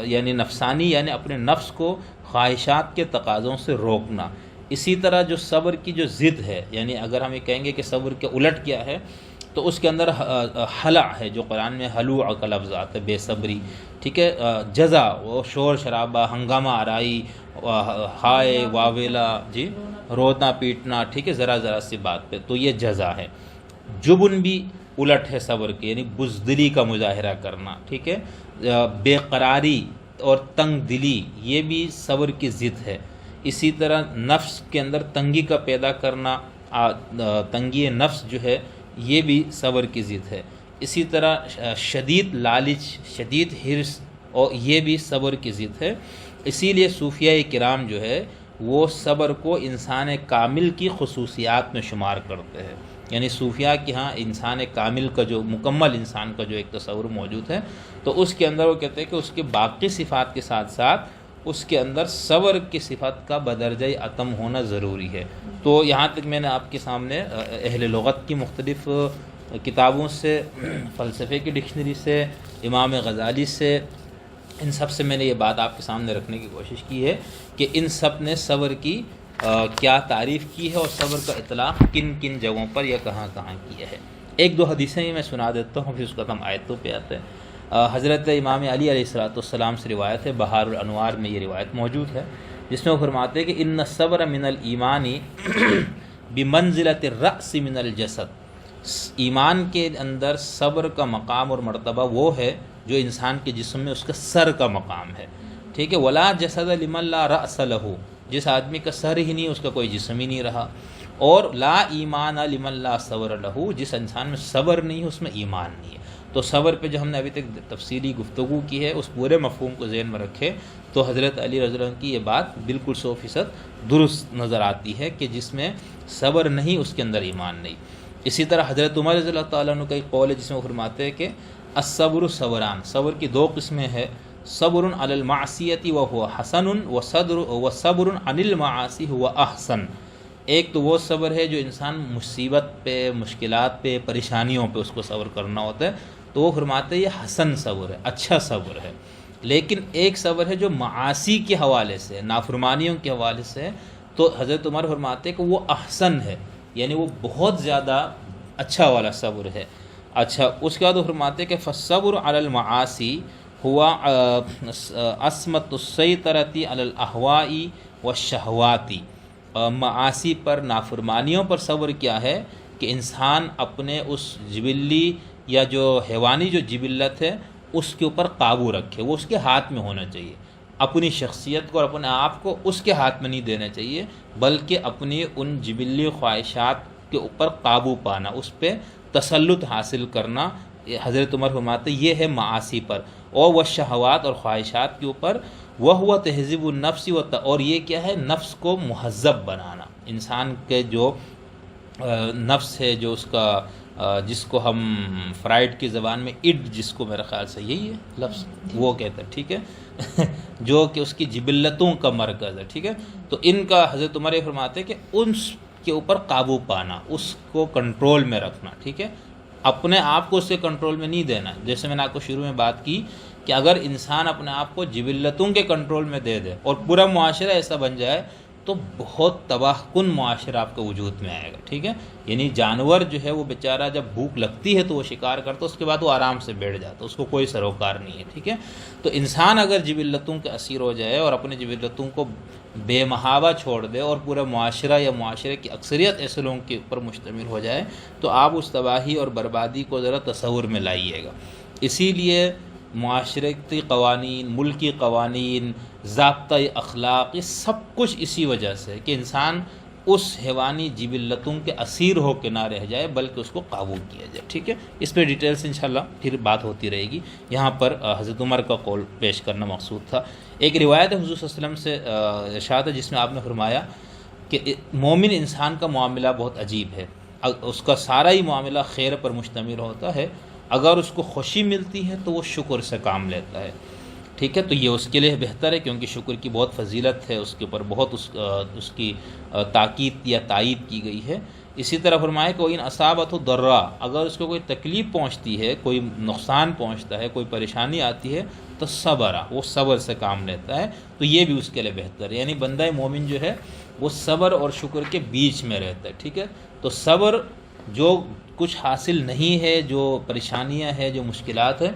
Speaker 1: یعنی نفسانی، یعنی اپنے نفس کو خواہشات کے تقاضوں سے روکنا. اسی طرح جو صبر کی جو ضد ہے، یعنی اگر ہم یہ کہیں گے کہ صبر کے الٹ کیا ہے تو اس کے اندر حلع ہے، جو قرآن میں حلوع کا لفظ آتا ہے، بے صبری، ٹھیک ہے. جزا، وہ شور شرابہ، ہنگامہ آرائی، ہائے واویلا، جی، رونا پیٹنا، ٹھیک ہے، ذرا ذرا سی بات پہ، تو یہ جزا ہے. جبن بھی الٹ ہے صبر کے، یعنی بزدلی کا مظاہرہ کرنا، ٹھیک ہے. بے قراری اور تنگ دلی، یہ بھی صبر کی ضد ہے. اسی طرح نفس کے اندر تنگی کا پیدا کرنا، تنگی نفس جو ہے یہ بھی صبر کی ضد ہے. اسی طرح شدید لالچ، شدید حرص، اور یہ بھی صبر کی ضد ہے. اسی لیے صوفیاء کرام جو ہے وہ صبر کو انسان کامل کی خصوصیات میں شمار کرتے ہیں. یعنی صوفیاء کے ہاں انسان کامل کا جو مکمل انسان کا جو ایک تصور موجود ہے، تو اس کے اندر وہ کہتے ہیں کہ اس کے باقی صفات کے ساتھ ساتھ اس کے اندر صبر کی صفت کا بدرجہ عتم ہونا ضروری ہے. تو یہاں تک میں نے آپ کے سامنے اہل لغت کی مختلف کتابوں سے، فلسفے کی ڈکشنری سے، امام غزالی سے، ان سب سے میں نے یہ بات آپ کے سامنے رکھنے کی کوشش کی ہے کہ ان سب نے صبر کی کیا تعریف کی ہے اور صبر کا اطلاق کن کن جگہوں پر یا کہاں کہاں کیا ہے۔ ایک دو حدیثیں ہی میں سنا دیتا ہوں، پھر اس کا ہم آیتوں پہ آتے ہیں۔ حضرت امام علی علیہ السلام سے روایت ہے، بہار الانوار میں یہ روایت موجود ہے، جس میں وہ فرماتے ہیں کہ ان الصبر من الایمان بمنزلۃ الرأس من الجسد، ایمان کے اندر صبر کا مقام اور مرتبہ وہ ہے جو انسان کے جسم میں اس کا سر کا مقام ہے، ٹھیک ہے۔ ولا جسد لمن لا رأس له، جس آدمی کا سر ہی نہیں اس کا کوئی جسم ہی نہیں رہا، اور لا ایمان لمن لا صبر له، جس انسان میں صبر نہیں ہے اس میں ایمان نہیں ہے۔ تو صبر پہ جو ہم نے ابھی تک تفصیلی گفتگو کی ہے اس پورے مفہوم کو ذہن میں رکھے تو حضرت علی رضی اللہ عنہ کی یہ بات بالکل 100% درست نظر آتی ہے کہ جس میں صبر نہیں اس کے اندر ایمان نہیں۔ اسی طرح حضرت عمر رضی اللہ تعالیٰ عنہ کا ایک قول ہے جس میں وہ فرماتے ہیں کہ الصبر صبران، صبر کی دو قسمیں ہیں، صبر علی المعصیۃ وہو حسن وصبر عن المعاصی هو احسن۔ ایک تو وہ صبر ہے جو انسان مصیبت پہ، مشکلات پہ، پریشانیوں پہ اس کو صبر کرنا ہوتا ہے، تو وہ فرماتے ہیں یہ حسن صبر ہے، اچھا صبر ہے۔ لیکن ایک صبر ہے جو معاصی کے حوالے سے، نافرمانیوں کے حوالے سے، تو حضرت عمر فرماتے ہیں کہ وہ احسن ہے، یعنی وہ بہت زیادہ اچھا والا صبر ہے۔ اچھا، اس کے بعد وہ فرماتے ہیں کہ فالصبر علی المعاصی ہوا عصمت السیطرۃ علی الاہواء والشہوات، معاصی پر، نافرمانیوں پر صبر کیا ہے کہ انسان اپنے اس جبلی یا جو حیوانی جو جبلت ہے اس کے اوپر قابو رکھے، وہ اس کے ہاتھ میں ہونا چاہیے، اپنی شخصیت کو اور اپنے آپ کو اس کے ہاتھ میں نہیں دینا چاہیے، بلکہ اپنی ان جبلی خواہشات کے اوپر قابو پانا، اس پہ تسلط حاصل کرنا۔ حضرت عمر فرماتے یہ ہے معاصی پر، اور وہ شہوات اور خواہشات کے اوپر وہ تہذیب النفس، اور یہ کیا ہے، نفس کو مہذب بنانا۔ انسان کے جو نفس ہے، جو اس کا جس کو ہم فرائڈ کی زبان میں اڈ، جس کو میرے خیال سے یہی ہے لفظ وہ کہتا ہے، ٹھیک ہے، جو کہ اس کی جبلتوں کا مرکز ہے، ٹھیک ہے۔ تو ان کا حضرت عمر یہ فرماتے ہیں کہ ان کے اوپر قابو پانا، اس کو کنٹرول میں رکھنا، ٹھیک ہے، اپنے آپ کو اس سے کنٹرول میں نہیں دینا۔ جیسے میں نے آپ کو شروع میں بات کی کہ اگر انسان اپنے آپ کو جبلتوں کے کنٹرول میں دے دے اور پورا معاشرہ ایسا بن جائے تو بہت تباہ کن معاشرہ آپ کے وجود میں آئے گا، ٹھیک ہے۔ یعنی جانور جو ہے وہ بیچارہ جب بھوک لگتی ہے تو وہ شکار کرتا ہے، اس کے بعد وہ آرام سے بیٹھ جاتا ہے، اس کو کوئی سروکار نہیں ہے، ٹھیک ہے۔ تو انسان اگر جبلتوں کے اسیر ہو جائے اور اپنے جبلتوں کو بے محابہ چھوڑ دے اور پورا معاشرہ یا معاشرے کی اکثریت ایسے لوگوں کے اوپر مشتمل ہو جائے تو آپ اس تباہی اور بربادی کو ذرا تصور میں لائیے گا۔ اسی لیے معاشرتی قوانین، ملکی قوانین، ضابطۂ اخلاق، یہ سب کچھ اسی وجہ سے کہ انسان اس حیوانی جبلتوں کے اسیر ہو کے نہ رہ جائے بلکہ اس کو قابو کیا جائے، ٹھیک ہے۔ اس پہ ڈیٹیل سے انشاءاللہ پھر بات ہوتی رہے گی، یہاں پر حضرت عمر کا قول پیش کرنا مقصود تھا۔ ایک روایت ہے حضور صلی اللہ علیہ وسلم سے ارشاد ہے جس میں آپ نے فرمایا کہ مومن انسان کا معاملہ بہت عجیب ہے، اس کا سارا ہی معاملہ خیر پر مشتمل ہوتا ہے، اگر اس کو خوشی ملتی ہے تو وہ شکر سے کام لیتا ہے، ٹھیک ہے، تو یہ اس کے لیے بہتر ہے کیونکہ شکر کی بہت فضیلت ہے، اس کے اوپر بہت اس کی تاکید یا تائید کی گئی ہے۔ اسی طرح فرمایا کہ ان اصابت ضرا، اگر اس کو کوئی تکلیف پہنچتی ہے، کوئی نقصان پہنچتا ہے، کوئی پریشانی آتی ہے تو صبر، وہ صبر سے کام لیتا ہے، تو یہ بھی اس کے لیے بہتر ہے۔ یعنی بندہ مومن جو ہے وہ صبر اور شکر کے بیچ میں رہتا ہے، ٹھیک ہے۔ تو صبر جو کچھ حاصل نہیں ہے، جو پریشانیاں ہیں، جو مشکلات ہیں،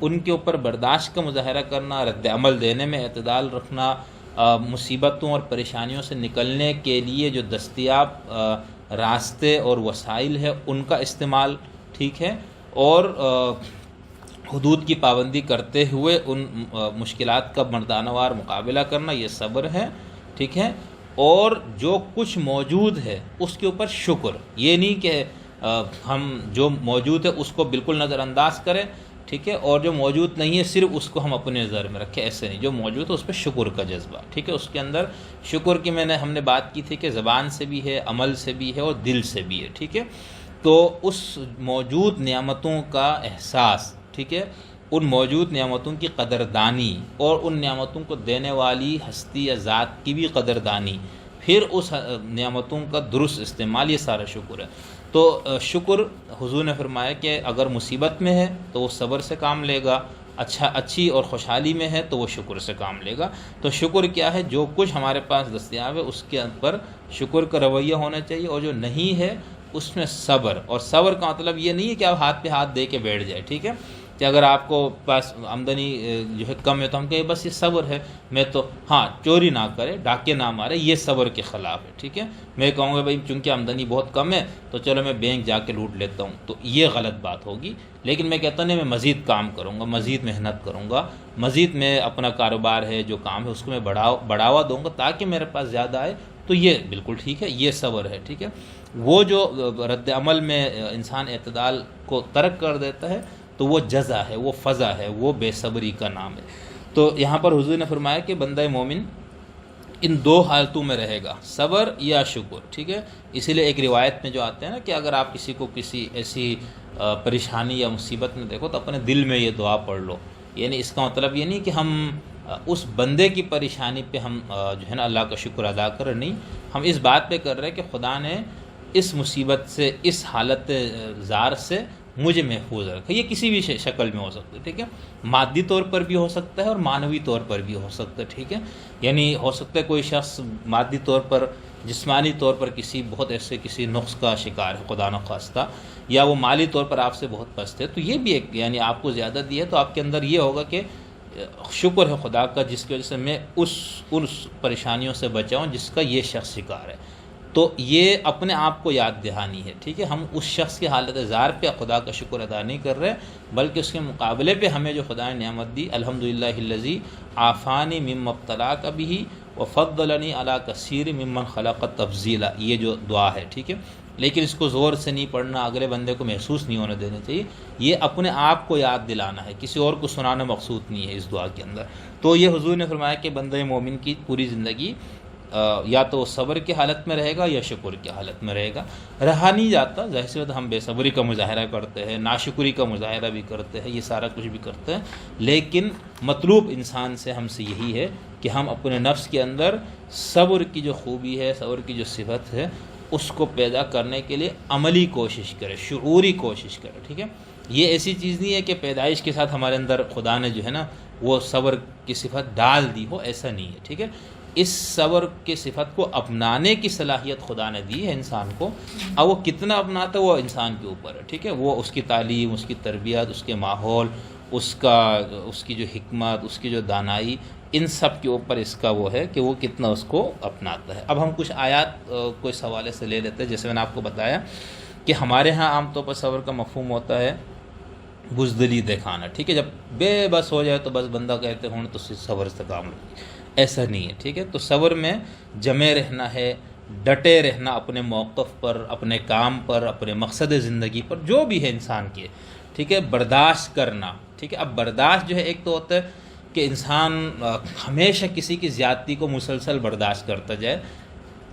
Speaker 1: ان کے اوپر برداشت کا مظاہرہ کرنا، رد عمل دینے میں اعتدال رکھنا، مصیبتوں اور پریشانیوں سے نکلنے کے لیے جو دستیاب راستے اور وسائل ہیں ان کا استعمال، ٹھیک ہے، اور حدود کی پابندی کرتے ہوئے ان مشکلات کا مردانہ وار مقابلہ کرنا، یہ صبر ہے، ٹھیک ہے۔ اور جو کچھ موجود ہے اس کے اوپر شکر، یہ نہیں کہ ہم جو موجود ہے اس کو بالکل نظر انداز کریں، ٹھیک ہے، اور جو موجود نہیں ہے صرف اس کو ہم اپنے نظر میں رکھیں، ایسے نہیں، جو موجود ہے اس پہ شکر کا جذبہ، ٹھیک ہے۔ اس کے اندر شکر کی ہم نے بات کی تھی کہ زبان سے بھی ہے، عمل سے بھی ہے اور دل سے بھی ہے، ٹھیک ہے۔ تو اس موجود نعمتوں کا احساس، ٹھیک ہے، ان موجود نعمتوں کی قدردانی اور ان نعمتوں کو دینے والی ہستی یا ذات کی بھی قدردانی، پھر اس نعمتوں کا درست استعمال، یہ سارا شکر ہے۔ تو شکر حضور نے فرمایا کہ اگر مصیبت میں ہے تو وہ صبر سے کام لے گا، اچھی اور خوشحالی میں ہے تو وہ شکر سے کام لے گا۔ تو شکر کیا ہے؟ جو کچھ ہمارے پاس دستیاب ہے اس کے پر شکر کا رویہ ہونا چاہیے، اور جو نہیں ہے اس میں صبر۔ اور صبر کا مطلب یہ نہیں ہے کہ آپ ہاتھ پہ ہاتھ دے کے بیٹھ جائے، ٹھیک ہے، کہ اگر آپ کو پاس آمدنی جو ہے کم ہے تو ہم کہیں بس یہ صبر ہے، میں تو ہاں چوری نہ کرے، ڈاکے نہ مارے، یہ صبر کے خلاف ہے، ٹھیک ہے۔ میں کہوں گا بھائی چونکہ آمدنی بہت کم ہے تو چلو میں بینک جا کے لوٹ لیتا ہوں، تو یہ غلط بات ہوگی۔ لیکن میں کہتا نہیں، میں مزید کام کروں گا، مزید محنت کروں گا، مزید میں اپنا کاروبار ہے جو کام ہے اس کو میں بڑھاوا دوں گا تاکہ میرے پاس زیادہ آئے، تو یہ بالکل ٹھیک ہے، یہ صبر ہے، ٹھیک ہے۔ وہ جو رد عمل میں انسان اعتدال کو ترک کر دیتا ہے تو وہ جزا ہے، وہ فضا ہے، وہ بے صبری کا نام ہے۔ تو یہاں پر حضور نے فرمایا کہ بندہ مومن ان دو حالتوں میں رہے گا، صبر یا شکر، ٹھیک ہے۔ اسی لیے ایک روایت میں جو آتے ہیں نا کہ اگر آپ کسی کو کسی ایسی پریشانی یا مصیبت میں دیکھو تو اپنے دل میں یہ دعا پڑھ لو، یعنی اس کا مطلب یہ نہیں کہ ہم اس بندے کی پریشانی پہ ہم جو ہے نا اللہ کا شکر ادا کر رہے، نہیں، ہم اس بات پہ کر رہے ہیں کہ خدا نے اس مصیبت سے، اس حالت زار سے مجھے محفوظ رکھا۔ یہ کسی بھی شکل میں ہو سکتا ہے، ٹھیک ہے، مادی طور پر بھی ہو سکتا ہے اور معنوی طور پر بھی ہو سکتا ہے، ٹھیک ہے۔ یعنی ہو سکتا ہے کوئی شخص مادی طور پر، جسمانی طور پر کسی بہت ایسے کسی نقص کا شکار ہے خدا نخواستہ، یا وہ مالی طور پر آپ سے بہت پست ہے، تو یہ بھی ایک یعنی آپ کو زیادہ دی ہے تو آپ کے اندر یہ ہوگا کہ شکر ہے خدا کا جس کی وجہ سے میں ان پریشانیوں سے بچاؤں جس کا یہ شخص شکار ہے۔ تو یہ اپنے آپ کو یاد دہانی ہے، ٹھیک ہے۔ ہم اس شخص کی حالت زار پہ خدا کا شکر ادا نہیں کر رہے، بلکہ اس کے مقابلے پہ ہمیں جو خدا نے نعمت دی، الحمدللہ الذی عافانی مما ابتلاک بہ وفضلنی علی کثیر ممن خلق تفضیلا، یہ جو دعا ہے، ٹھیک ہے۔ لیکن اس کو زور سے نہیں پڑھنا، اگلے بندے کو محسوس نہیں ہونے دینا چاہیے، یہ اپنے آپ کو یاد دلانا ہے، کسی اور کو سنانا مقصود نہیں ہے اس دعا کے اندر۔ تو یہ حضور نے فرمایا کہ بندہ مومن کی پوری زندگی یا تو وہ صبر کی حالت میں رہے گا یا شکر کی حالت میں رہے گا۔ رہا نہیں جاتا، ظاہر سی بات ہم بے صبری کا مظاہرہ کرتے ہیں، ناشکری کا مظاہرہ بھی کرتے ہیں، یہ سارا کچھ بھی کرتے ہیں، لیکن مطلوب انسان سے ہم سے یہی ہے کہ ہم اپنے نفس کے اندر صبر کی جو خوبی ہے، صبر کی جو صفت ہے، اس کو پیدا کرنے کے لیے عملی کوشش کرے، شعوری کوشش کرے، ٹھیک ہے۔ یہ ایسی چیز نہیں ہے کہ پیدائش کے ساتھ ہمارے اندر خدا نے جو ہے نا وہ صبر کی صفت ڈال دی ہو، ایسا نہیں ہے، ٹھیک ہے۔ اس صبر کی صفت کو اپنانے کی صلاحیت خدا نے دی ہے انسان کو، اب وہ کتنا اپناتا ہے وہ انسان کے اوپر ہے، ٹھیک ہے۔ وہ اس کی تعلیم، اس کی تربیت، اس کے ماحول، اس کی جو حکمت، اس کی جو دانائی، ان سب کے اوپر اس کا وہ ہے کہ وہ کتنا اس کو اپناتا ہے۔ اب ہم کچھ آیات کو اس حوالے سے لے لیتے ہیں۔ جیسے میں نے آپ کو بتایا کہ ہمارے ہاں عام طور پر صبر کا مفہوم ہوتا ہے بزدلی دکھانا، ٹھیک ہے، جب بے بس ہو جائے تو بس بندہ کہتے ہوں تو صبر سے کام لو، ایسا نہیں ہے، ٹھیک ہے۔ تو صبر میں جمے رہنا ہے، ڈٹے رہنا اپنے موقف پر، اپنے کام پر، اپنے مقصد زندگی پر، جو بھی ہے انسان کے، ٹھیک ہے، برداشت کرنا، ٹھیک ہے۔ اب برداشت جو ہے ایک تو ہوتا ہے کہ انسان ہمیشہ کسی کی زیادتی کو مسلسل برداشت کرتا جائے،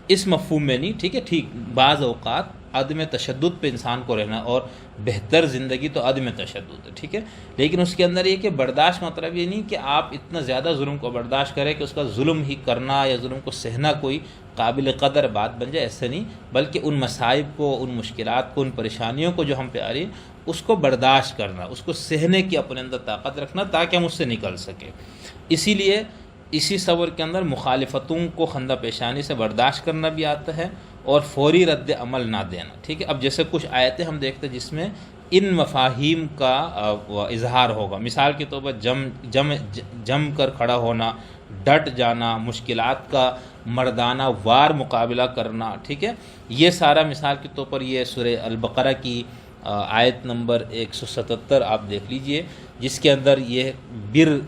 Speaker 1: اس مفہوم میں نہیں، ٹھیک ہے، ٹھیک، بعض اوقات عدم تشدد پہ انسان کو رہنا، اور بہتر زندگی تو عدم تشدد ہے، ٹھیک ہے۔ لیکن اس کے اندر یہ کہ برداشت کا مطلب یہ نہیں کہ آپ اتنا زیادہ ظلم کو برداشت کریں کہ اس کا ظلم ہی کرنا یا ظلم کو سہنا کوئی قابل قدر بات بن جائے، ایسا نہیں، بلکہ ان مصائب کو، ان مشکلات کو، ان پریشانیوں کو جو ہم پہ آ رہی ہیں اس کو برداشت کرنا، اس کو سہنے کی اپنے اندر طاقت رکھنا تاکہ ہم اس سے نکل سکیں۔ اسی لیے اسی صبر کے اندر مخالفتوں کو خندہ پیشانی سے برداشت کرنا بھی آتا ہے، اور فوری رد عمل نہ دینا، ٹھیک ہے۔ اب جیسے کچھ آیتیں ہم دیکھتے ہیں جس میں ان مفاہیم کا اظہار ہوگا، مثال کے طور پر جم کر کھڑا ہونا، ڈٹ جانا، مشکلات کا مردانہ وار مقابلہ کرنا، ٹھیک ہے۔ یہ سارا مثال کے طور پر یہ سورہ البقرہ کی آیت نمبر 177 آپ دیکھ لیجئے، جس کے اندر یہ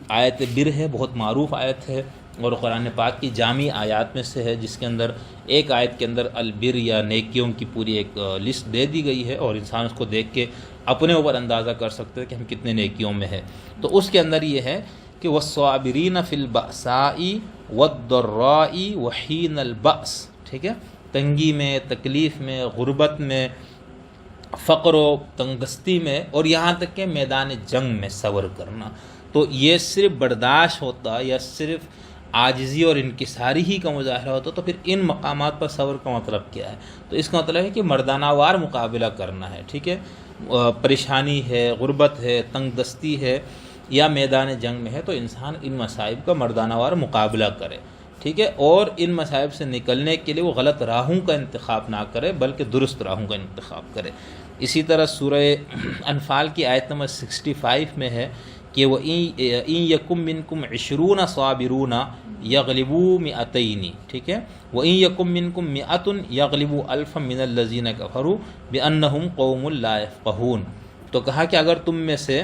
Speaker 1: آیت بر ہے، بہت معروف آیت ہے، اور قرآن پاک کی جامع آیات میں سے ہے، جس کے اندر ایک آیت کے اندر البر یا نیکیوں کی پوری ایک لسٹ دے دی گئی ہے، اور انسان اس کو دیکھ کے اپنے اوپر اندازہ کر سکتے ہیں کہ ہم کتنے نیکیوں میں ہیں۔ تو اس کے اندر یہ ہے کہ وَالصَّابِرِينَ فِي الْبَأْسَاءِ وَالضَّرَّاءِ وَحِينَ الْبَأْسِ، ٹھیک ہے، تنگی میں، تکلیف میں، غربت میں، فقر و تنگستی میں، اور یہاں تک کہ میدان جنگ میں صبر کرنا۔ تو یہ صرف برداشت ہوتا یا صرف عاجزی اور انکساری ہی کا مظاہرہ ہوتا تو پھر ان مقامات پر صبر کا مطلب کیا ہے؟ تو اس کا مطلب ہے کہ مردانہ وار مقابلہ کرنا ہے، ٹھیک ہے، پریشانی ہے، غربت ہے، تنگ دستی ہے یا میدان جنگ میں ہے تو انسان ان مصائب کا مردانہ وار مقابلہ کرے، ٹھیک ہے، اور ان مصائب سے نکلنے کے لیے وہ غلط راہوں کا انتخاب نہ کرے بلکہ درست راہوں کا انتخاب کرے۔ اسی طرح سورہ انفال کی آیت نمبر 65 میں ہے کہ وَإِن يَكُن مِّنكُمْ 20 صَابِرُونَ يَغْلِبُوا مِئَتَيْنِ، ٹھیک ہے، وَإِن يَكُن مِّنكُم 100 يَغْلِبُوا أَلْفًا مِّنَ الَّذِينَ كَفَرُوا بِأَنَّهُمْ قَوْمٌ لَّا يَفْقَهُونَ۔ تو کہا کہ اگر تم میں سے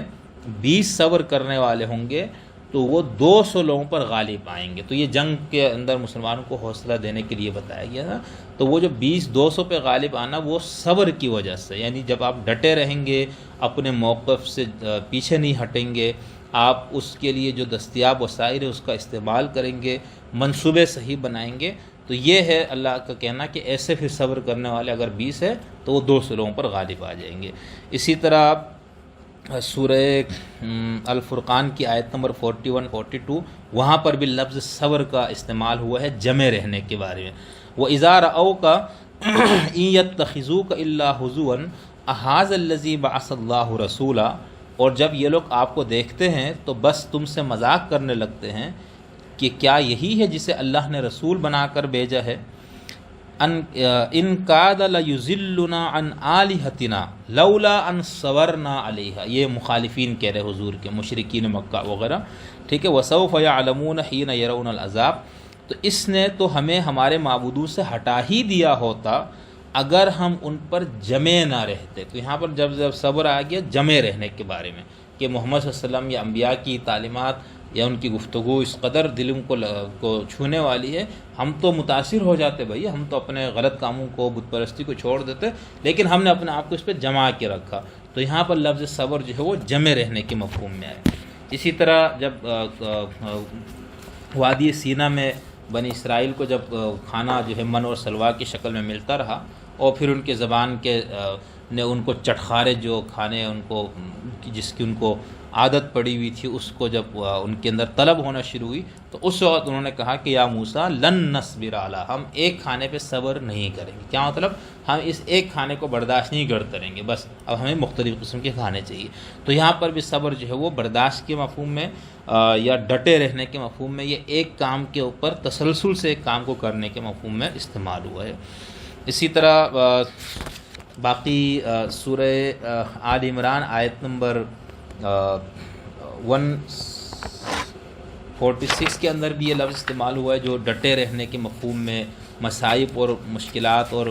Speaker 1: 20 صبر کرنے والے ہوں گے تو وہ 200 لوگوں پر غالب آئیں گے۔ تو یہ جنگ کے اندر مسلمانوں کو حوصلہ دینے کے لیے بتایا گیا تھا۔ تو وہ جو 200 پہ غالب آنا وہ صبر کی وجہ سے، یعنی جب آپ ڈٹے رہیں گے، اپنے موقف سے پیچھے نہیں ہٹیں گے، آپ اس کے لیے جو دستیاب وسائل ہے اس کا استعمال کریں گے، منصوبے صحیح بنائیں گے، تو یہ ہے اللہ کا کہنا کہ ایسے پھر صبر کرنے والے اگر 20 ہے تو وہ 200 لوگوں پر غالب آ جائیں گے۔ اسی طرح سورہ الفرقان کی آیت نمبر 41-42 وہاں پر بھی لفظ صبر کا استعمال ہوا ہے جمع رہنے کے بارے میں۔ وَإِذَا رَأَوْكَ إِن يَتَّخِذُوكَ إِلَّا هُزُوًا أَهَٰذَا الَّذِي بَعَثَ اللَّهُ رَسُولًا، اور جب یہ لوگ آپ کو دیکھتے ہیں تو بس تم سے مذاق کرنے لگتے ہیں کہ کیا یہی ہے جسے اللہ نے رسول بنا کر بھیجا ہے؟ ان کاد لیضلنا عن آلہتنا لولا ان صبرنا علیہا، یہ مخالفین کہہ رہے حضور کے، مشرکین مکہ وغیرہ، ٹھیک ہے، وسوف یعلمون حین یرون العذاب، تو اس نے تو ہمیں ہمارے معبودوں سے ہٹا ہی دیا ہوتا اگر ہم ان پر جمے نہ رہتے۔ تو یہاں پر جب صبر آ گیا جمے رہنے کے بارے میں کہ محمد صلی اللہ علیہ وسلم یا انبیاء کی تعلیمات یا ان کی گفتگو اس قدر دلوں کو چھونے والی ہے، ہم تو متاثر ہو جاتے بھائی، ہم تو اپنے غلط کاموں کو، بت پرستی کو چھوڑ دیتے، لیکن ہم نے اپنے آپ کو اس پہ جما کے رکھا۔ تو یہاں پر لفظ صبر جو ہے وہ جمع رہنے کے مفہوم میں آئے۔ اسی طرح جب وادی سینا میں بنی اسرائیل کو جب کھانا جو ہے من اور سلوا کی شکل میں ملتا رہا اور پھر ان کے زبان کے نے ان کو چٹخارے جو کھانے ان کو جس کی ان کو عادت پڑی ہوئی تھی اس کو جب ان کے اندر طلب ہونا شروع ہوئی تو اس وقت انہوں نے کہا کہ یا موسیٰ لن نصبر علی، ہم ایک کھانے پہ صبر نہیں کریں گے۔ کیا مطلب؟ ہم اس ایک کھانے کو برداشت نہیں کرتے رہیں گے، بس اب ہمیں مختلف قسم کے کھانے چاہیے۔ تو یہاں پر بھی صبر جو ہے وہ برداشت کے مفہوم میں یا ڈٹے رہنے کے مفہوم میں، یہ ایک کام کے اوپر تسلسل سے ایک کام کو کرنے کے مفہوم میں استعمال ہوا ہے۔ اسی طرح باقی سورہ آل عمران آیت نمبر 146 کے اندر بھی یہ لفظ استعمال ہوا ہے جو ڈٹے رہنے کے مفہوم میں، مصائب اور مشکلات اور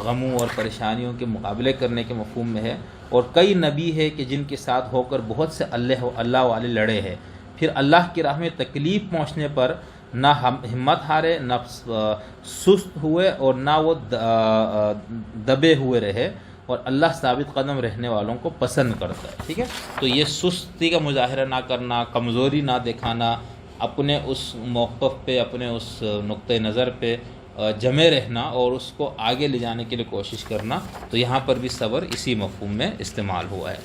Speaker 1: غموں اور پریشانیوں کے مقابلے کرنے کے مفہوم میں ہے۔ اور کئی نبی ہے کہ جن کے ساتھ ہو کر بہت سے اللہ والے لڑے ہیں، پھر اللہ کی راہ میں تکلیف پہنچنے پر نہ ہمت ہارے، نہ سست ہوئے اور نہ وہ دبے ہوئے رہے، اور اللہ ثابت قدم رہنے والوں کو پسند کرتا ہے، ٹھیک ہے۔ تو یہ سستی کا مظاہرہ نہ کرنا، کمزوری نہ دکھانا، اپنے اس موقف پہ، اپنے اس نقطۂ نظر پہ جمے رہنا اور اس کو آگے لے جانے کے لیے کوشش کرنا، تو یہاں پر بھی صبر اسی مفہوم میں استعمال ہوا ہے۔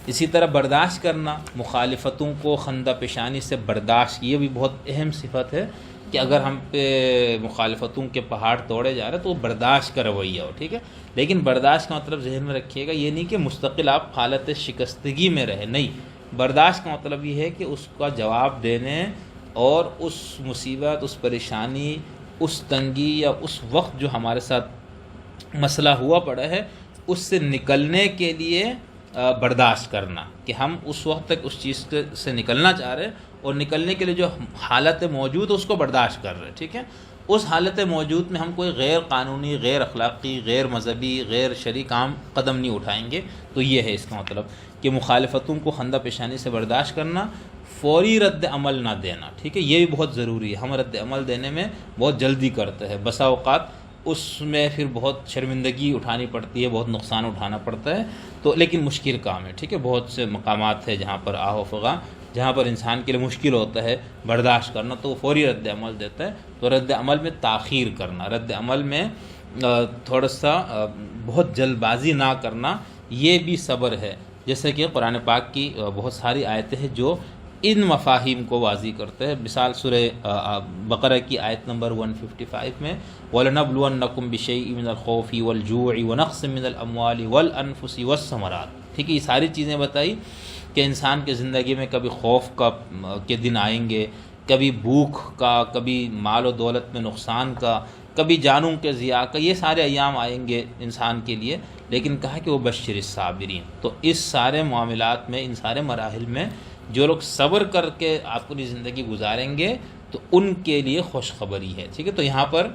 Speaker 1: اسی طرح برداشت کرنا، مخالفتوں کو خندہ پیشانی سے برداشت، یہ بھی بہت اہم صفت ہے کہ اگر ہم پہ مخالفتوں کے پہاڑ توڑے جا رہے ہیں تو وہ برداشت کا رویہ ہو، ٹھیک ہے۔ لیکن برداشت کا مطلب ذہن میں رکھیے گا یہ نہیں کہ مستقل آپ حالت شکستگی میں رہے، نہیں، برداشت کا مطلب یہ ہے کہ اس کا جواب دینے اور اس مصیبت، اس پریشانی، اس تنگی یا اس وقت جو ہمارے ساتھ مسئلہ ہوا پڑا ہے اس سے نکلنے کے لیے برداشت کرنا، کہ ہم اس وقت تک اس چیز سے نکلنا چاہ رہے ہیں اور نکلنے کے لیے جو حالت موجود ہے اس کو برداشت کر رہے ہیں، ٹھیک ہے۔ اس حالت موجود میں ہم کوئی غیر قانونی، غیر اخلاقی، غیر مذہبی، غیر شرعی کام قدم نہیں اٹھائیں گے۔ تو یہ ہے اس کا مطلب کہ مخالفتوں کو خندہ پیشانی سے برداشت کرنا، فوری رد عمل نہ دینا، ٹھیک ہے، یہ بھی بہت ضروری ہے۔ ہم رد عمل دینے میں بہت جلدی کرتے ہیں، بسا اوقات اس میں پھر بہت شرمندگی اٹھانی پڑتی ہے، بہت نقصان اٹھانا پڑتا ہے، تو لیکن مشکل کام ہے، ٹھیک ہے۔ بہت سے مقامات ہیں جہاں پر آہ و فغاں، جہاں پر انسان کے لیے مشکل ہوتا ہے برداشت کرنا، تو وہ فوری رد عمل دیتا ہے۔ تو رد عمل میں تاخیر کرنا، رد عمل میں تھوڑا سا بہت جلد بازی نہ کرنا، یہ بھی صبر ہے۔ جیسے کہ قرآن پاک کی بہت ساری آیتیں ہیں جو ان مفاہیم کو واضح کرتے ہیں۔ مثال سورہ بقرہ کی آیت نمبر 155 میں وَلَنَبْلُوَنَّكُمْ بِشَيْءٍ مِّنَ الْخَوْفِ وَالْجُوعِ وَنَقْصٍ مِّنَ الْأَمْوَالِ وَالْأَنفُسِ وَالثَّمَرَاتِ، ٹھیک ہے، یہ ساری چیزیں بتائی کہ انسان کی زندگی میں کبھی خوف کے دن آئیں گے، کبھی بھوک کا، کبھی مال و دولت میں نقصان کا، کبھی جانوں کے ضیاع کا، یہ سارے ایام آئیں گے انسان کے لیے، لیکن کہا کہ وہ بشر الصابرین۔ تو اس سارے معاملات میں، ان سارے مراحل میں جو لوگ صبر کر کے اپنی زندگی گزاریں گے تو ان کے لیے خوشخبری ہے، ٹھیک ہے۔ تو یہاں پر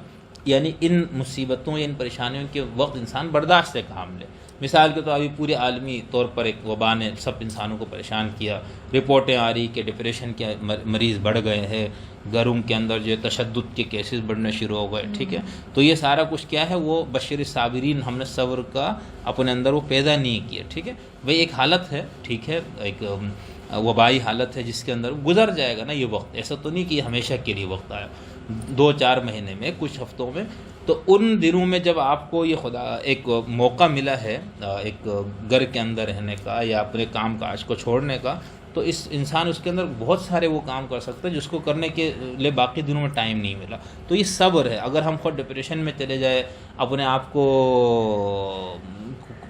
Speaker 1: یعنی ان مصیبتوں یا ان پریشانیوں کے وقت انسان برداشت سے کام لے۔ مثال کے طور ابھی پورے عالمی طور پر ایک وبا نے سب انسانوں کو پریشان کیا، رپورٹیں آ رہی کہ ڈپریشن کے مریض بڑھ گئے ہیں، گھروں کے اندر جو تشدد کے کیسز بڑھنے شروع ہو گئے، ٹھیک ہے۔ تو یہ سارا کچھ کیا ہے، وہ بشر صابرین، ہم نے صبر کا اپنے اندر وہ پیدا نہیں کیا، ٹھیک ہے۔ بھئی ایک حالت ہے، ٹھیک ہے، ایک وبائی حالت ہے جس کے اندر گزر جائے گا نا یہ وقت، ایسا تو نہیں کہ یہ ہمیشہ کے لیے وقت آیا، 2-4 مہینے میں، کچھ ہفتوں میں۔ تو ان دنوں میں جب آپ کو یہ خدا ایک موقع ملا ہے ایک گھر کے اندر رہنے کا یا اپنے کام کاج کو چھوڑنے کا، تو اس انسان اس کے اندر بہت سارے وہ کام کر سکتا ہے جس کو کرنے کے لیے باقی دنوں میں ٹائم نہیں ملا۔ تو یہ صبر ہے۔ اگر ہم خود ڈپریشن میں چلے جائے، اپنے آپ کو